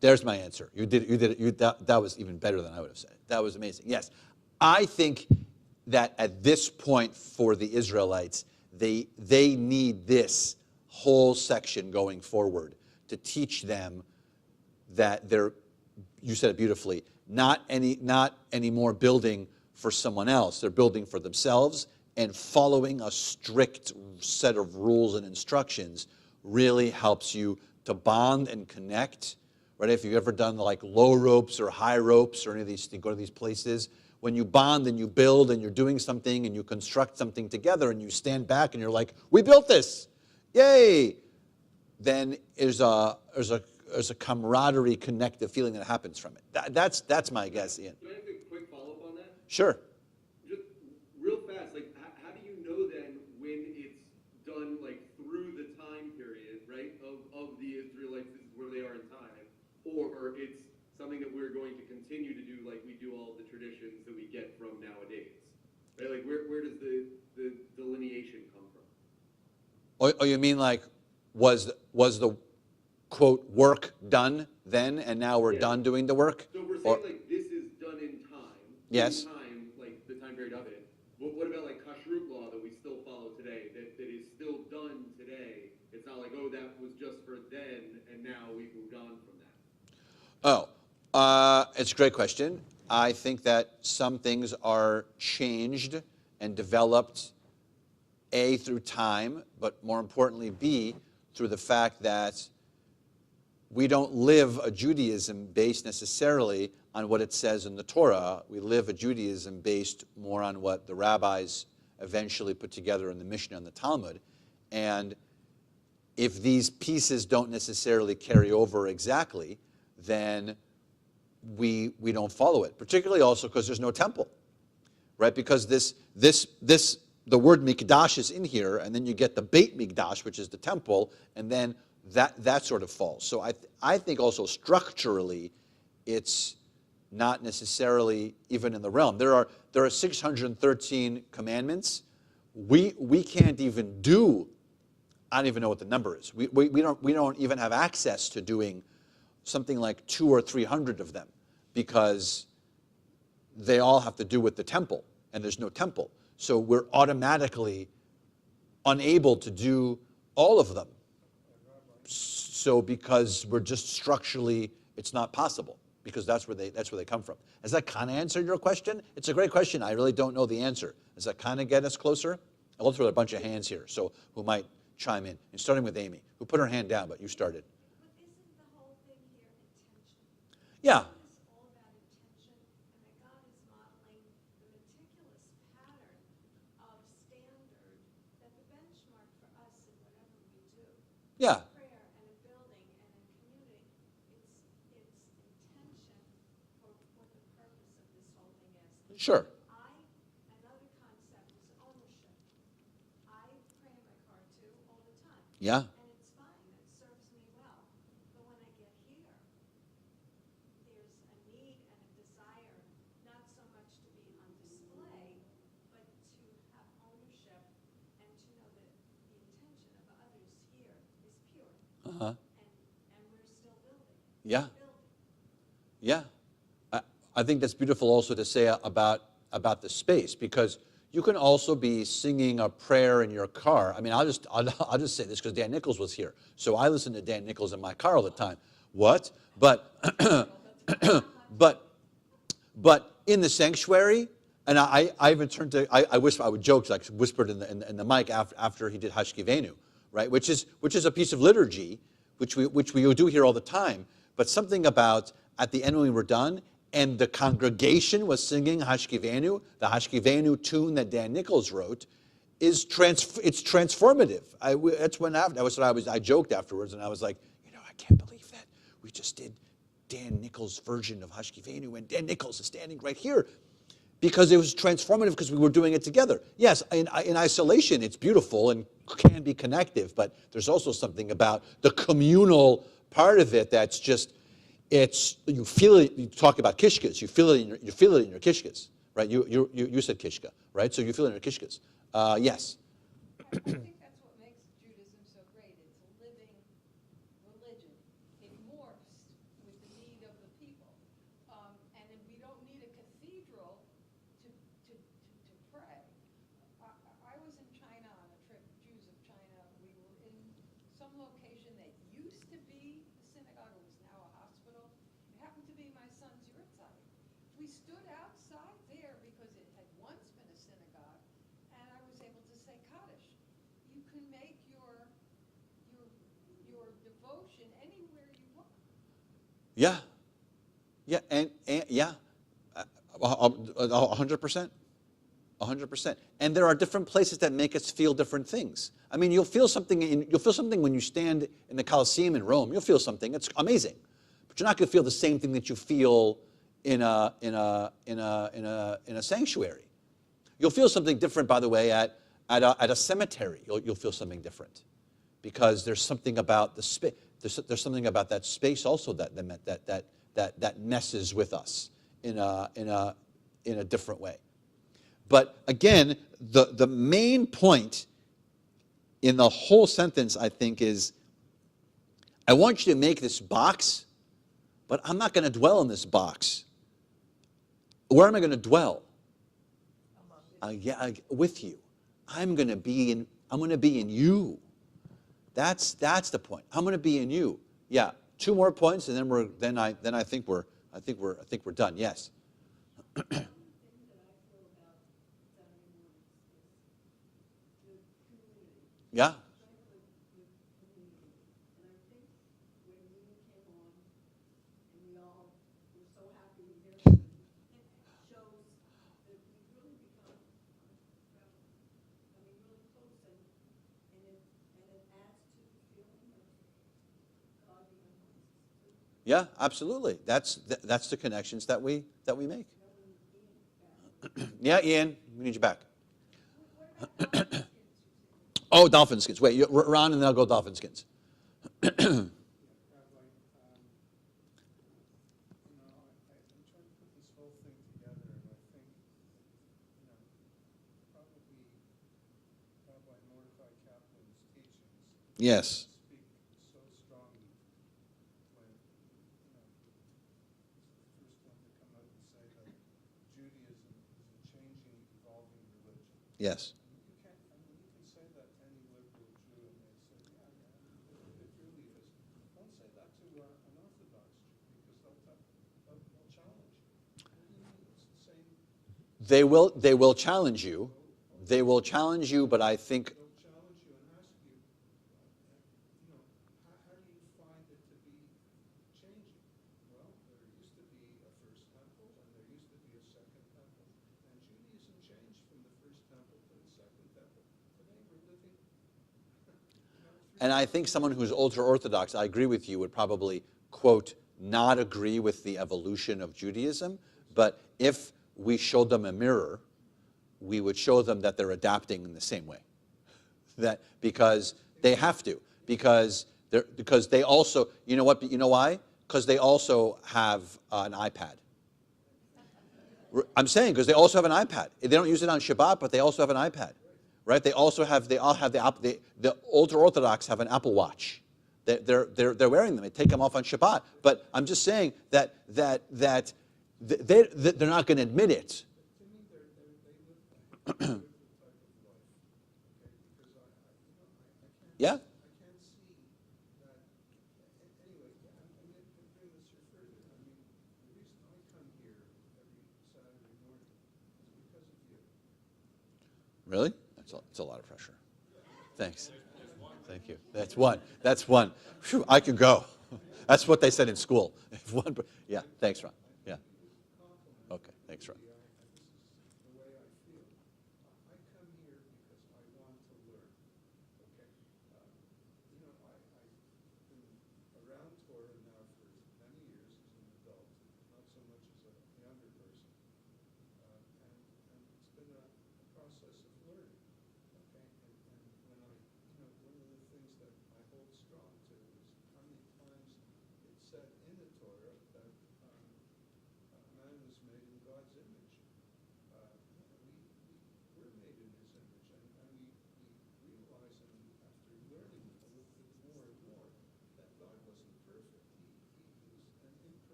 There's my answer. You did it. That was even better than I would have said. That was amazing. Yes. I think that at this point for the Israelites, they need this whole section going forward to teach them that they're, you said it beautifully, not any more building for someone else. They're building for themselves, and following a strict set of rules and instructions really helps you to bond and connect. Right? If you've ever done like low ropes or high ropes or any of these, you go to these places, when you bond and you build and you're doing something and you construct something together and you stand back and you're like, we built this. yay, then there's a camaraderie, connective feeling that happens from it. That's my guess, Ian. Can I have a quick follow-up on that? Sure. Just real fast, like, how do you know then when it's done, like, through the time period, right, of the Israelites, this is where they are in time, or it's something that we're going to continue to do like we do all the traditions that we get from nowadays, right? Like, where does the delineation come from? Oh, you mean like, was the quote work done then, and now we're done doing the work? So if we're saying like this is done in time. Yes. In time, like the time period of it. What about like kashrut law that we still follow today? That is still done today. It's not like, oh, that was just for then, and now we've moved on from that. Oh, it's a great question. I think that some things are changed and developed, A, through time, but more importantly, B, through the fact that we don't live a Judaism based necessarily on what it says in the Torah. We live a Judaism based more on what the rabbis eventually put together in the Mishnah and the Talmud. And if these pieces don't necessarily carry over exactly, then we don't follow it. Particularly also because there's no temple, right? Because the word mikdash is in here, and then you get the Beit Mikdash, which is the temple, and then that sort of falls. So I think also structurally, it's not necessarily even in the realm. There are 613 commandments. We can't even do. I don't even know what the number is. We don't even have access to doing something like 200 or 300 of them, because they all have to do with the temple, and there's no temple. So we're automatically unable to do all of them. So because we're just structurally, it's not possible, because that's where they come from. Has that kind of answered your question? It's a great question. I really don't know the answer. Does that kind of get us closer? I'll throw a bunch of hands here, so who might chime in? And starting with Amy, who put her hand down, but you started. But isn't the whole thing here intention? Yeah. It's all about intention, and that God is modeling the meticulous pattern of standard that the benchmark for us in whatever we do. Yeah. Prayer and in building and in community, it's intention for what the purpose of this whole thing is. Sure. Another concept is ownership. I pray in my car too all the time. Yeah. And it's fine, it serves me well. But when I get here, there's a need and a desire, not so much to be on display, but to have ownership and to know that the intention of others here is pure. Uh-huh. And we're still building. Yeah. Building. Yeah. I think that's beautiful also to say about the space, because you can also be singing a prayer in your car. I mean, I'll just say this because Dan Nichols was here. So I listen to Dan Nichols in my car all the time. What? But but in the sanctuary, and I even turned to, I would joke, like whispered in the mic after he did Hashkivenu, right? Which is a piece of liturgy, which we do here all the time. But something about at the end when we were done, and the congregation was singing Hashkivenu, the Hashkivenu tune that Dan Nichols wrote, it's transformative. That's what I joked afterwards, and I was like, I can't believe that we just did Dan Nichols' version of Hashkivenu, and Dan Nichols is standing right here, because it was transformative because we were doing it together. Yes, in isolation, it's beautiful and can be connective, but there's also something about the communal part of it that's just. You feel it. You talk about kishkas. You feel it in your kishkas, right? You said kishka, right? So you feel it in your kishkas. Yes. I think that's what makes Judaism so great. It's a living religion. It morphs with the need of the people, and we don't need a cathedral to pray. I was in China on a trip, Jews of China. We were in some location that used to be a synagogue. It was now a hospital. It happened to be my son's yurtzeit. We stood outside there because it had once been a synagogue, and I was able to say Kaddish. You can make your devotion anywhere you want. Yeah. Yeah, and yeah, 100%. 100%. And there are different places that make us feel different things. I mean, you'll feel something when you stand in the Colosseum in Rome. You'll feel something. It's amazing. But you're not going to feel the same thing that you feel in a sanctuary. You'll feel something different, by the way, at a cemetery. You'll feel something different, because there's something about the space. There's something about that space also that messes with us in a different way. But again, the main point in the whole sentence, I think, is I want you to make this box, but I'm not going to dwell in this box. Where am I going to dwell? With you. I'm going to be in you. That's the point. I'm going to be in you. Yeah. 2 more points, and then I think we're done. Yes. Yeah. Yeah, absolutely. That's the connections that we make. Yeah, Ian, we need you back. Oh, dolphin skins. Wait, Ron, and then I'll go dolphin skins. Yes. Yes. They will challenge you. They will challenge you, but I think and I think someone who's ultra-Orthodox, I agree with you, would probably, quote, not agree with the evolution of Judaism. But if we showed them a mirror, we would show them that they're adapting in the same way. Because they have to. Because they also, you know what? You know why? Because they also have an iPad. I'm saying because they also have an iPad. They don't use it on Shabbat, but they also have an iPad. Right? They all have the ultra-Orthodox have an Apple Watch. They're wearing them. They take them off on Shabbat. But I'm just saying that they're not going to admit it. Yeah. Really? That's a lot of pressure. Thanks. Thank you. That's one. Whew, I can go. That's what they said in school. Yeah. Thanks, Ron. Yeah. Okay. Thanks, Ron.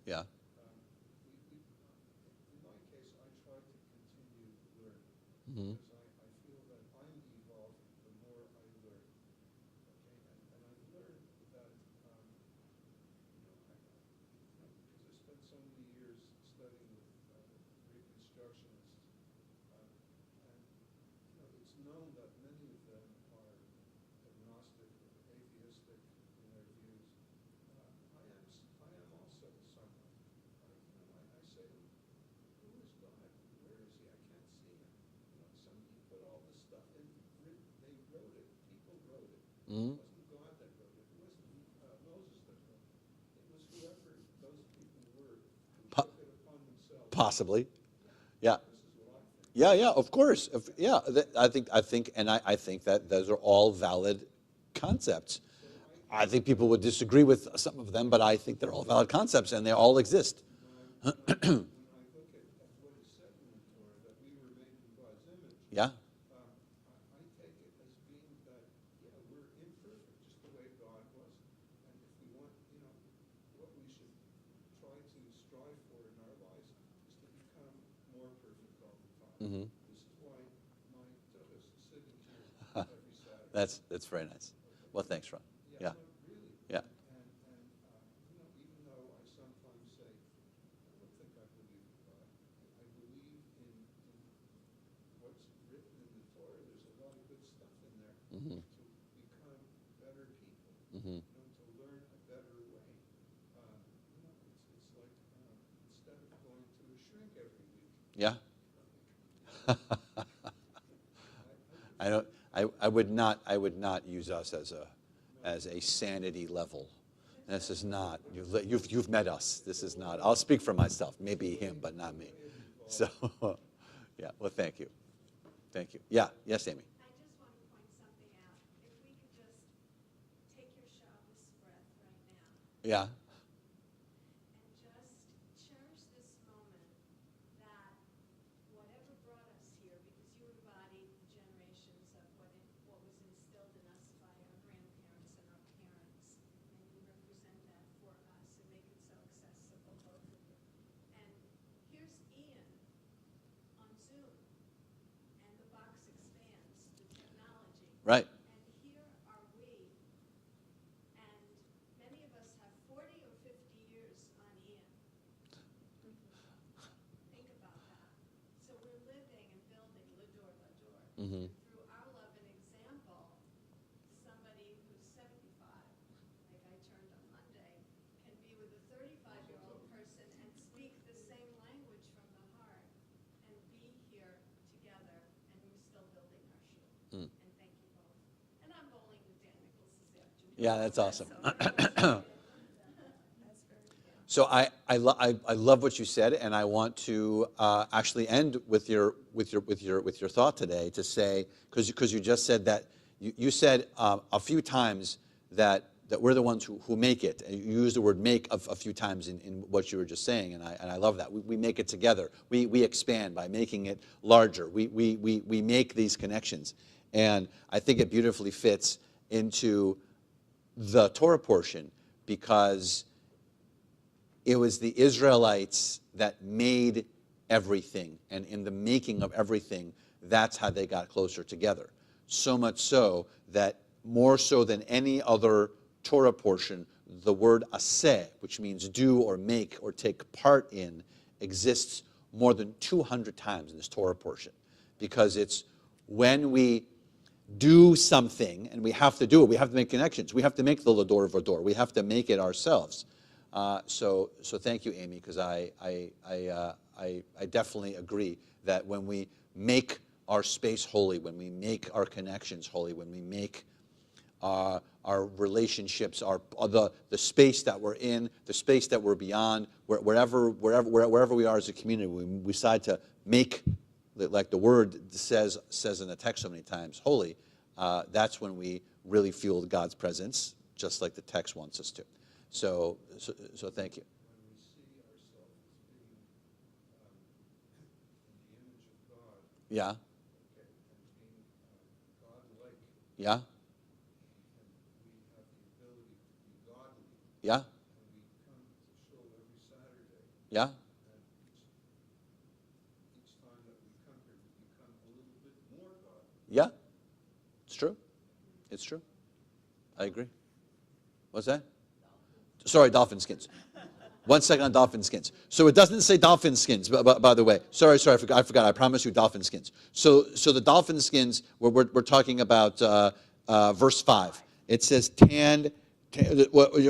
Yeah. Mm-hmm. known that many of them are agnostic or atheistic in their views. I am also somewhat. I say, who is God? Where is he? I can't see him. Somebody put all this stuff in. They wrote it. People wrote it. Mhm. It wasn't God that wrote it. It wasn't Moses that wrote it. It was whoever those people were who took it upon themselves. Possibly. Yeah. This is what I think. Yeah, yeah, of course. I think that those are all valid concepts. I think people would disagree with some of them, but I think they're all valid concepts and they all exist. When I look at what is said in the Torah, that we were made in God's image, Yeah. I take it as being that, yeah, we're imperfect, just the way God was. And if we want, what we should try to strive for in our lives is to become more perfect all the time. Mhm. This is why my Torah is sitting here every Saturday. That's very nice. Well, thanks, Ron. Yeah. No, really. Yeah. And even though I sometimes say, I don't think I believe in God, I believe in what's written in the Torah. There's a lot of good stuff in there Mhm. to become better people, Mhm. to learn a better way. It's like instead of going to a shrink every week. Yeah. I would not use us as a sanity level. This is not. You've met us. This is not. I'll speak for myself. Maybe him, but not me. So, yeah. Well, thank you. Thank you. Yeah. Yes, Amy. I just want to point something out. If we could just take your Shabbos breath right now Yeah. and just cherish this moment that whatever brought us here, because you embodied the generations of what was instilled in us by our grandparents and our parents, and you represent that for us and make it so accessible, both of you. And here's Ian on Zoom, and the box expands, the technology. Right. And here are we, and many of us have 40 or 50 years on Ian. Think about that. So we're living and building Lador Lador. Mhm. Through our love and example, somebody who's 75, like I turned on Monday, can be with a 35-year-old person and speak the same language from the heart and be here together, and we're still building our shul. Mm. And thank you both. And I'm bowling with Dan Nichols this afternoon. Yeah, that's awesome. That's very good. So I love what you said, and I want to actually end with your thought today to say, because you just said that you said a few times that we're the ones who make it. And you used the word "make" a few times in what you were just saying, and I love that. We make it together. We expand by making it larger. We make these connections, and I think it beautifully fits into the Torah portion because it was the Israelites that made everything, and in the making of everything, that's how they got closer together. So much so that more so than any other Torah portion, the word aseh, which means do or make or take part in, exists more than 200 times in this Torah portion. Because it's when we do something, and we have to do it, we have to make connections. We have to make the Lador Vador. We have to make it ourselves. So thank you, Amy, because I definitely agree that when we make our space holy, when we make our connections holy, when we make our relationships, the space that we're in, the space that we're beyond, wherever we are as a community, we decide to make, like the word says in the text so many times, holy. That's when we really feel God's presence, just like the text wants us to. So thank you. When we see ourselves as being in the image of God, Yeah. okay, and being God-like, Yeah. and we have the ability to be godly, Yeah. and we come to shul every Saturday, Yeah. and each time that we come here, we become a little bit more godly. Yeah. It's true. It's true. I agree. What's that? Sorry, dolphin skins. 1 second on dolphin skins. So it doesn't say dolphin skins, by the way. Sorry, I forgot. I promise you dolphin skins. So the dolphin skins, we're talking about verse 5. It says tanned,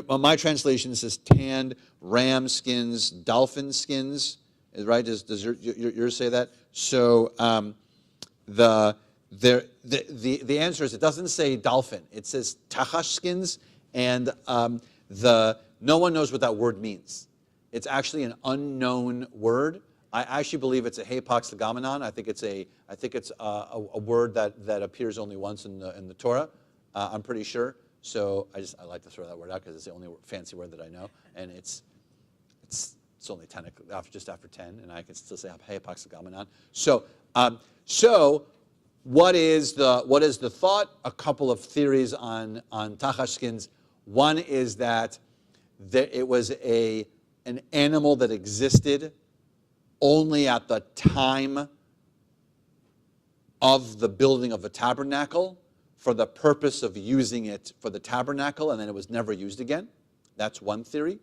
my translation says tanned ram skins, dolphin skins, right? Does yours say that? So the answer is it doesn't say dolphin. It says tachash skins, and no one knows what that word means. It's actually an unknown word. I actually believe it's a hapax legomenon. I think it's a word that appears only once in the Torah. I'm pretty sure. So I like to throw that word out because it's the only fancy word that I know, and it's only 10 just after 10, and I can still say hapax legomenon. So what is the thought? A couple of theories on tachash skins. One is that it was an animal that existed only at the time of the building of the tabernacle for the purpose of using it for the tabernacle, and then it was never used again. That's one theory.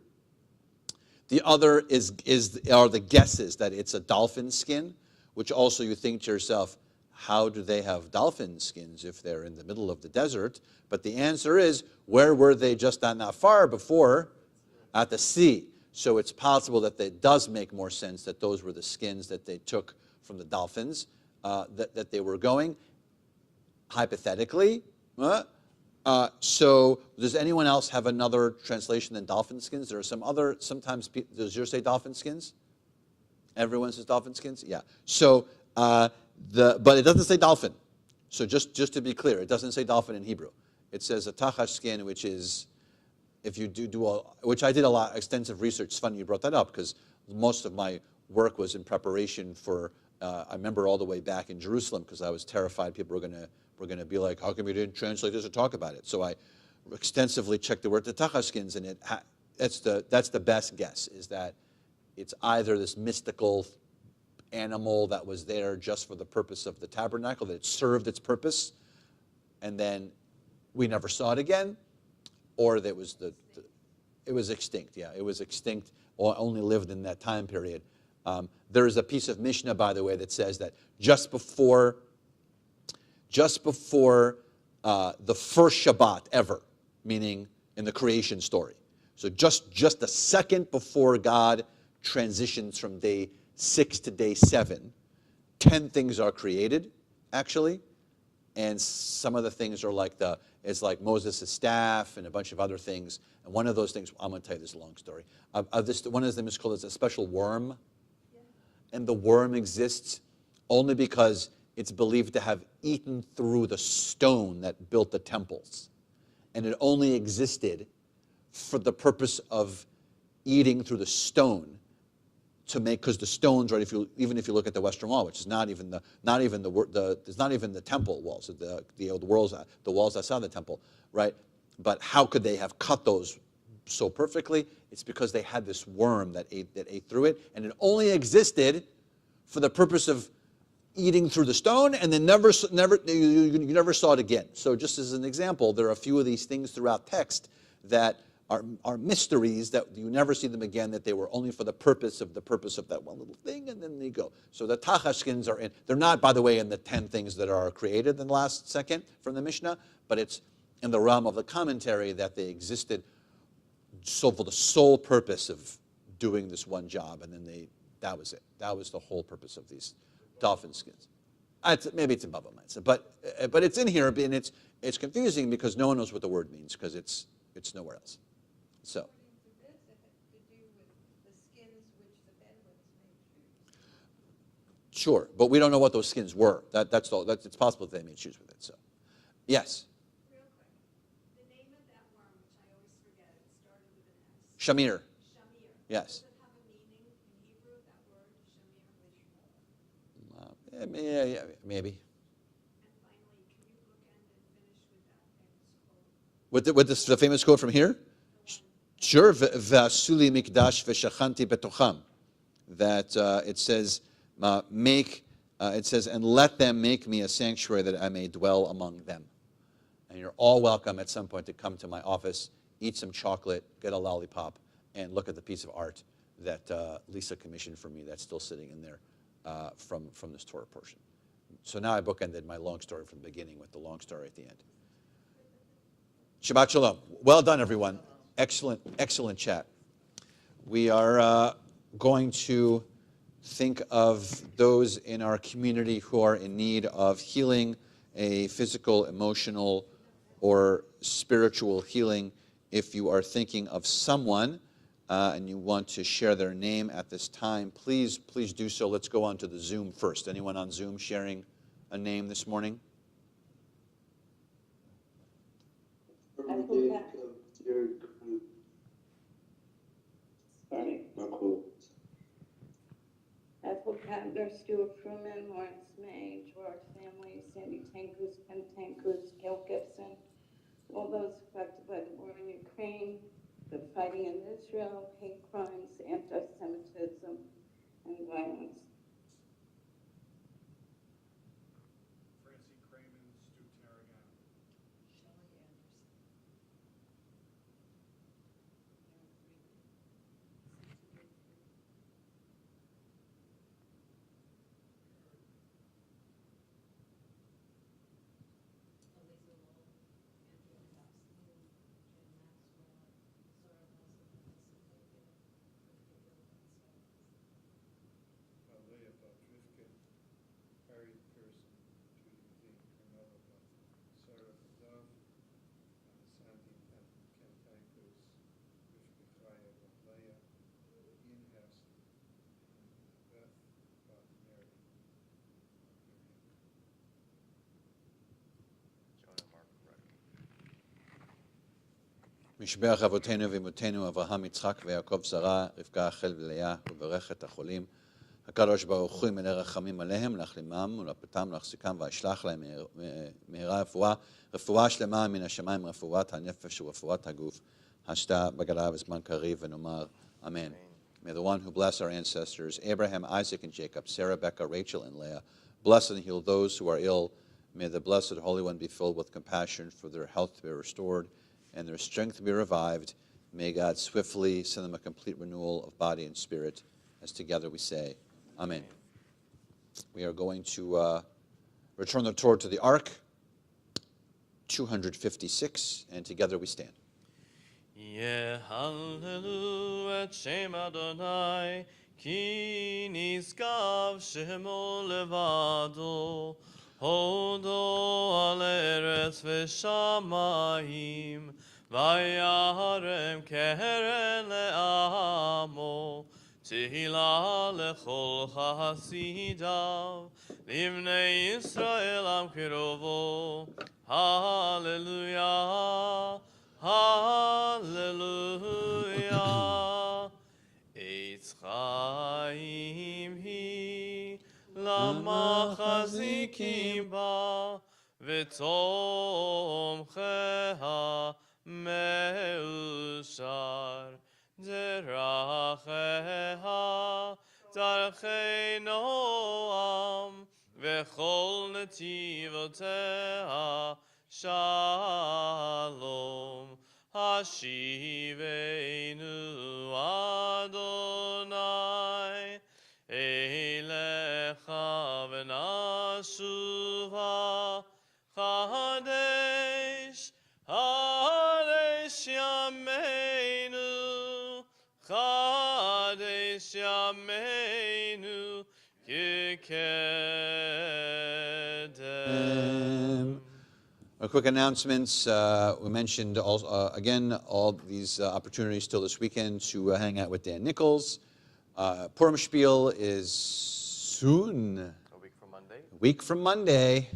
The other are the guesses that it's a dolphin skin, which also you think to yourself, how do they have dolphin skins if they're in the middle of the desert? But the answer is, where were they just not that far before? At the sea. So it's possible that it does make more sense that those were the skins that they took from the dolphins, that they were going, hypothetically. So does anyone else have another translation than dolphin skins? There are some other, sometimes, does yours say dolphin skins? Everyone says dolphin skins? Yeah. So, but it doesn't say dolphin. So just to be clear, it doesn't say dolphin in Hebrew. It says a tachash skin, which is, if you which I did a lot, extensive research. It's funny you brought that up, because most of my work was in preparation for, I remember all the way back in Jerusalem, because I was terrified people were going to be like, how come you didn't translate this or talk about it? So I extensively checked the word tachash skins, and that's the best guess, is that it's either this mystical animal that was there just for the purpose of the tabernacle, that it served its purpose, and then we never saw it again, or that it was extinct. Yeah, it was extinct, or only lived in that time period. There is a piece of Mishnah, by the way, that says that just before the first Shabbat ever, meaning in the creation story, so just a second before God transitions from day 6 to day 7, 10 things are created, actually, and some of the things are like it's like Moses' staff and a bunch of other things. And one of those things, I'm going to tell you this long story. One of them is called a special worm, and the worm exists only because it's believed to have eaten through the stone that built the temples, and it only existed for the purpose of eating through the stone to make, because the stones, right? Even if you look at the Western Wall, which is not even the temple walls, the walls outside the temple, right? But how could they have cut those so perfectly? It's because they had this worm that ate through it, and it only existed for the purpose of eating through the stone, and then you never saw it again. So just as an example, there are a few of these things throughout text that are mysteries that you never see them again, that they were only for the purpose of that one little thing, and then they go. So the tachash skins are in. They're not, by the way, in the 10 things that are created in the last second from the Mishnah, but it's in the realm of the commentary that they existed so for the sole purpose of doing this one job, and then that was it. That was the whole purpose of these dolphin skins. Maybe it's in Baba Mitzvah, but it's in here, and it's confusing because no one knows what the word means, because it's nowhere else. So. Sure, but we don't know what those skins were. That's all. It's possible that they made shoes with it. So, yes. Real quick, the name of that worm, which I always forget, it started with an S. Shamir. Yes. Does it have a meaning in Hebrew, that word, shamir? Yeah, maybe. And finally, can you bookend and finish with that famous quote? With the famous quote from here? Sure. V'asuli mikdash v'shachanti betocham. That it says, and let them make me a sanctuary that I may dwell among them. And you're all welcome at some point to come to my office, eat some chocolate, get a lollipop, and look at the piece of art that Lisa commissioned for me that's still sitting in there from this Torah portion. So now I bookended my long story from the beginning with the long story at the end. Shabbat Shalom. Well done, everyone. Excellent, excellent chat. We are going to think of those in our community who are in need of healing, a physical, emotional, or spiritual healing. If you are thinking of someone and you want to share their name at this time, please do so. Let's go on to the Zoom first. Anyone on Zoom sharing a name this morning? Ethel Cadner, Stuart Fruman, Lawrence May, Gerard family, Sandy Tankus, Ken Tankus, Gail Gibson, all those affected by the war in Ukraine, the fighting in Israel, hate crimes, anti-Semitism, and violence. Francie Cramen, Stu Tarragano. Shelley Anderson. Leah Bat Rivkin, Harry Pearson, Judy Dean, Carmela Bat, Sarah Dov, Sandy and Ken Tankus, Rivka Chaya Bat Leah, Ian Hafson, and Beth Bat Mary. Jonah Mark Reck. משבח אבותינו ואמותינו אברהם יצחק ויעקב שרה רבקה רחל ולאה וברך את החולים הקדוש ברוך הוא ימלא רחמים עליהם להחלימם ולרפאתם ולהחזיקם וישלח להם מהרה רפואה שלמה מן השמיים רפואת הנפש ורפואת הגוף השתה בגלה בזמן קריב ונאמר אמן. May the one who bless our ancestors Abraham, Isaac, and Jacob, Sarah, Becca, Rachel, and Leah, bless and heal those who are ill. May the blessed Holy One be filled with compassion for their health to be restored and their strength to be revived. May God swiftly send them a complete renewal of body and spirit, as together we say, Amen. We are going to return the Torah to the Ark, 256, and together we stand. Yehallelu et Shem Adonai, ki nizkav shemo levado, hodo al eretz v'shamayim, vayarem keren le'amo, tehila lechol chasidav, livnei Yisrael am kirovo, hallelujah. Hallelujah. Eitz chaim hi lamachazikim ba v'tomcheha meushar deracheha darchei noam v'chol netivoteha Shalom, Hashivenu Adonai, Elecha v'nashuva, Chadesh, Chadesh Yameinu, Chadesh Yameinu, Kikedem. Quick announcements. We mentioned again all these opportunities still this weekend to hang out with Dan Nichols. Purim Spiel is soon. A week from Monday. A week from Monday.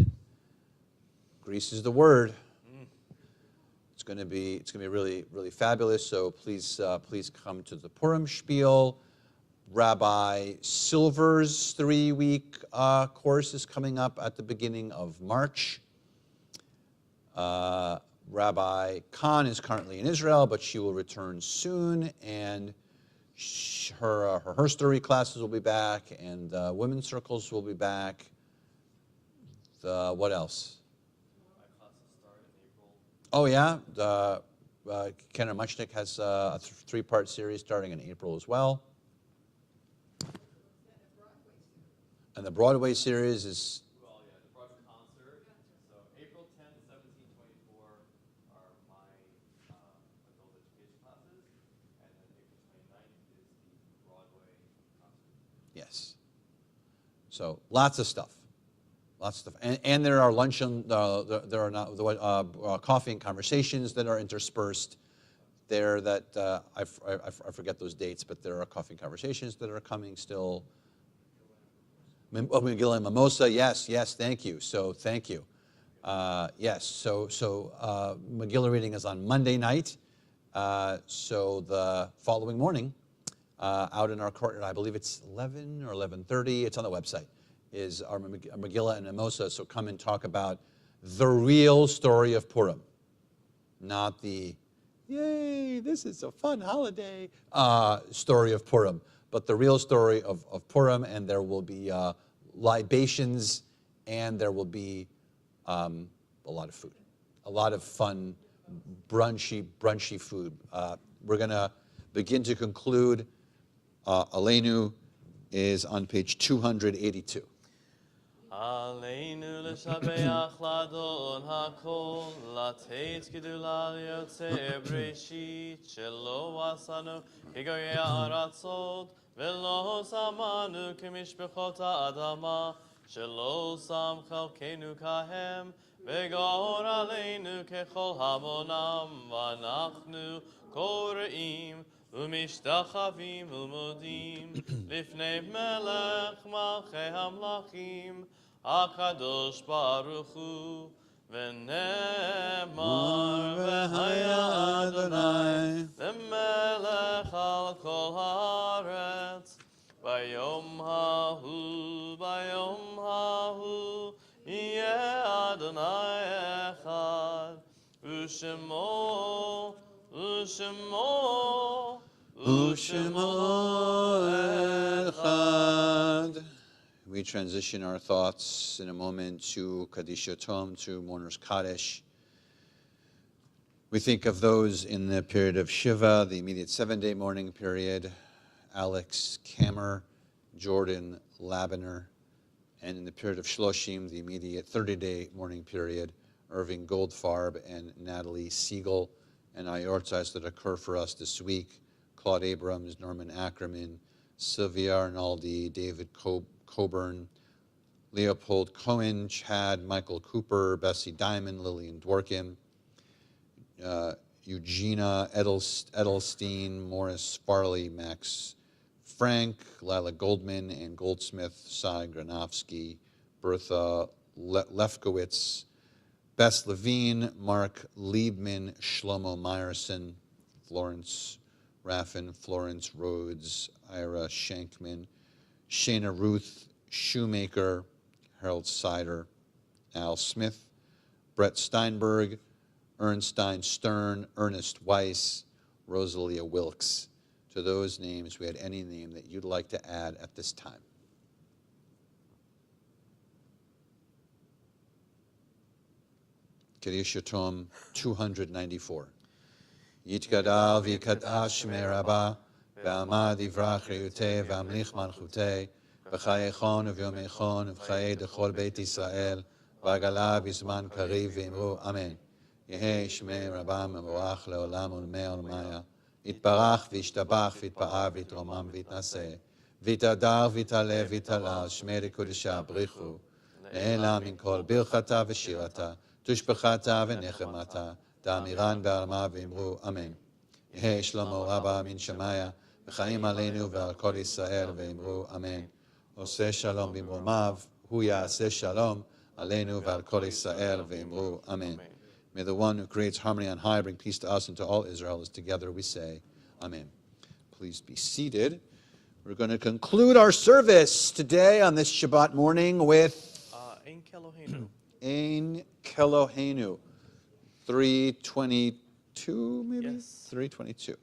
Greece is the word. It's going to be really, really fabulous. So please come to the Purim Spiel. Rabbi Silver's 3-week course is coming up at the beginning of March. Rabbi Khan is currently in Israel, but she will return soon, and her story classes will be back, and women's circles will be back. What else? My classes start in April. Oh yeah, Kenner Muchnick has a three-part series starting in April as well. And the Broadway series is... Well, yeah, the Broadway concert. So April 10th, 17, 24 are my adult education classes. And then April 29th is the Broadway concert. Yes. So lots of stuff. Lots of stuff. And there are luncheon, there are not, coffee and conversations that are interspersed there that, I forget those dates, but there are coffee and conversations that are coming still. Megillah and Mimosa, yes, thank you. So thank you. Yes, so Megillah reading is on Monday night. So the following morning, out in our courtyard, I believe it's 11 or 11:30, it's on the website, is our Megillah and Mimosa. So come and talk about the real story of Purim, not the, yay, this is a fun holiday story of Purim, but the real story of Purim, and there will be libations, and there will be a lot of food, a lot of fun, brunchy food. We're going to begin to conclude. Aleinu is on page 282. עלינו לשבח לאדון הכל, לתת גדולה ליוצא בראשית, שלא עשנו כגויי הארצות, ולא שמנו כמשפחות האדמה, שלא שם חלקנו כהם, וגאור עלינו ככל המונם, ואנחנו קוראים ומשתחווים ומודים לפני מלך מלכי המלכים, הקדוש ברוך הוא, ונאמר והיה אדוני למלך על כל הארץ. ביום ההוא יהיה אדוני אחד, ושמו Echad. We transition our thoughts in a moment to Kaddish Yotom, to Mourner's Kaddish. We think of those in the period of Shiva, the immediate 7-day mourning period, Alex Kammer, Jordan Labiner, and in the period of Shloshim, the immediate 30-day mourning period, Irving Goldfarb and Natalie Siegel, and ayortzais that occur for us this week: Claude Abrams, Norman Ackerman, Sylvia Arnaldi, David Coburn, Leopold Cohen, Chad Michael Cooper, Bessie Diamond, Lillian Dworkin, Eugenia Edelstein, Morris Farley, Max Frank, Lila Goldman and Goldsmith, Cy Granovsky, Bertha Lefkowitz, Bess Levine, Mark Liebman, Shlomo Meyerson, Florence Raffin, Florence Rhodes, Ira Shankman, Shana Ruth Shoemaker, Harold Sider, Al Smith, Brett Steinberg, Ernstine Stern, Ernest Weiss, Rosalia Wilkes. To those names, we had any name that you'd like to add at this time. Kaddish Yotom 294. Yitgadal v'yikadash merabah, ve'amad yivrach re'uteh, ve'amlich malchuteh, v'chayechon v'yomechon, v'chayei dechol beit Yisrael, v'agala b'zman kariv v'imru amen. Yehei shmei rabah mevorach le'olam ulmei olmaya, yitbarach v'yishtabach v'yitpa'ar v'yitromam v'yitnaseh, v'yitadar v'yitalev v'yitalal, shmei rekudesha brichu, le'ela min kol birchata v'shirata, tushbechata v'nechemata, da'amiran ba'alma v'imru amen. Yehei shlomo rabba min shamaya, v'chaim aleinu ve'al kol Yisrael v'imru amen. Oseh shalom b'imromav, hu ya'aseh shalom aleinu ve'al kol Yisrael v'imru amen. May the one who creates harmony on high bring peace to us and to all Israel, as together we say amen. Please be seated. We're going to conclude our service today on this Shabbat morning with Ein Kelohenu. Ein Kelohenu, 322 maybe? Yes. 322.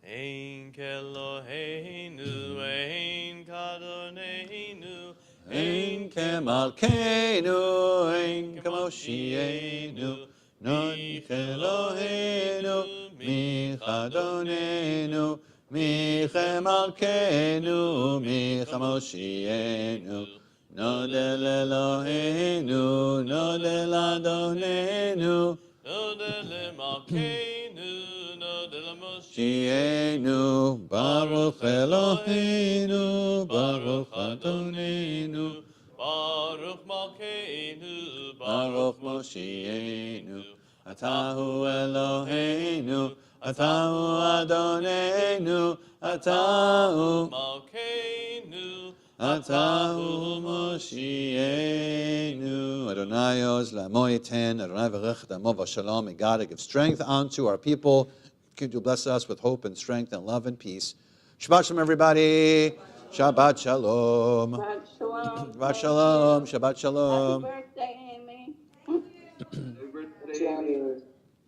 Ein Kelohenu, Ein Kadonenu, Ein Ein Kemalkeinu, Ein Kemoshienu, Mich Eloheinu, Mich Adonenu, Mich Malkeinu, Mich Moshienu. Nodel Eloheinu, Nodel Adonenu, Nodel Malkeinu, Nodel Moshienu. Baruch Eloheinu, Baruch Adonenu, Baruch Malkeinu, Baruch Moshienu. Atahu Eloheinu, Atahu Adonenu, Atahu Malkeinu, Atahu Moshienu. Adonai oz la'amo yiten, Adonai v'rech damo v'shalom. May God give strength unto our people. Continue to bless us with hope and strength and love and peace. Shabbat shalom, everybody. Shabbat shalom. Shabbat shalom. Shabbat shalom. Shabbat shalom. Happy birthday, Amy. Happy birthday, Amy.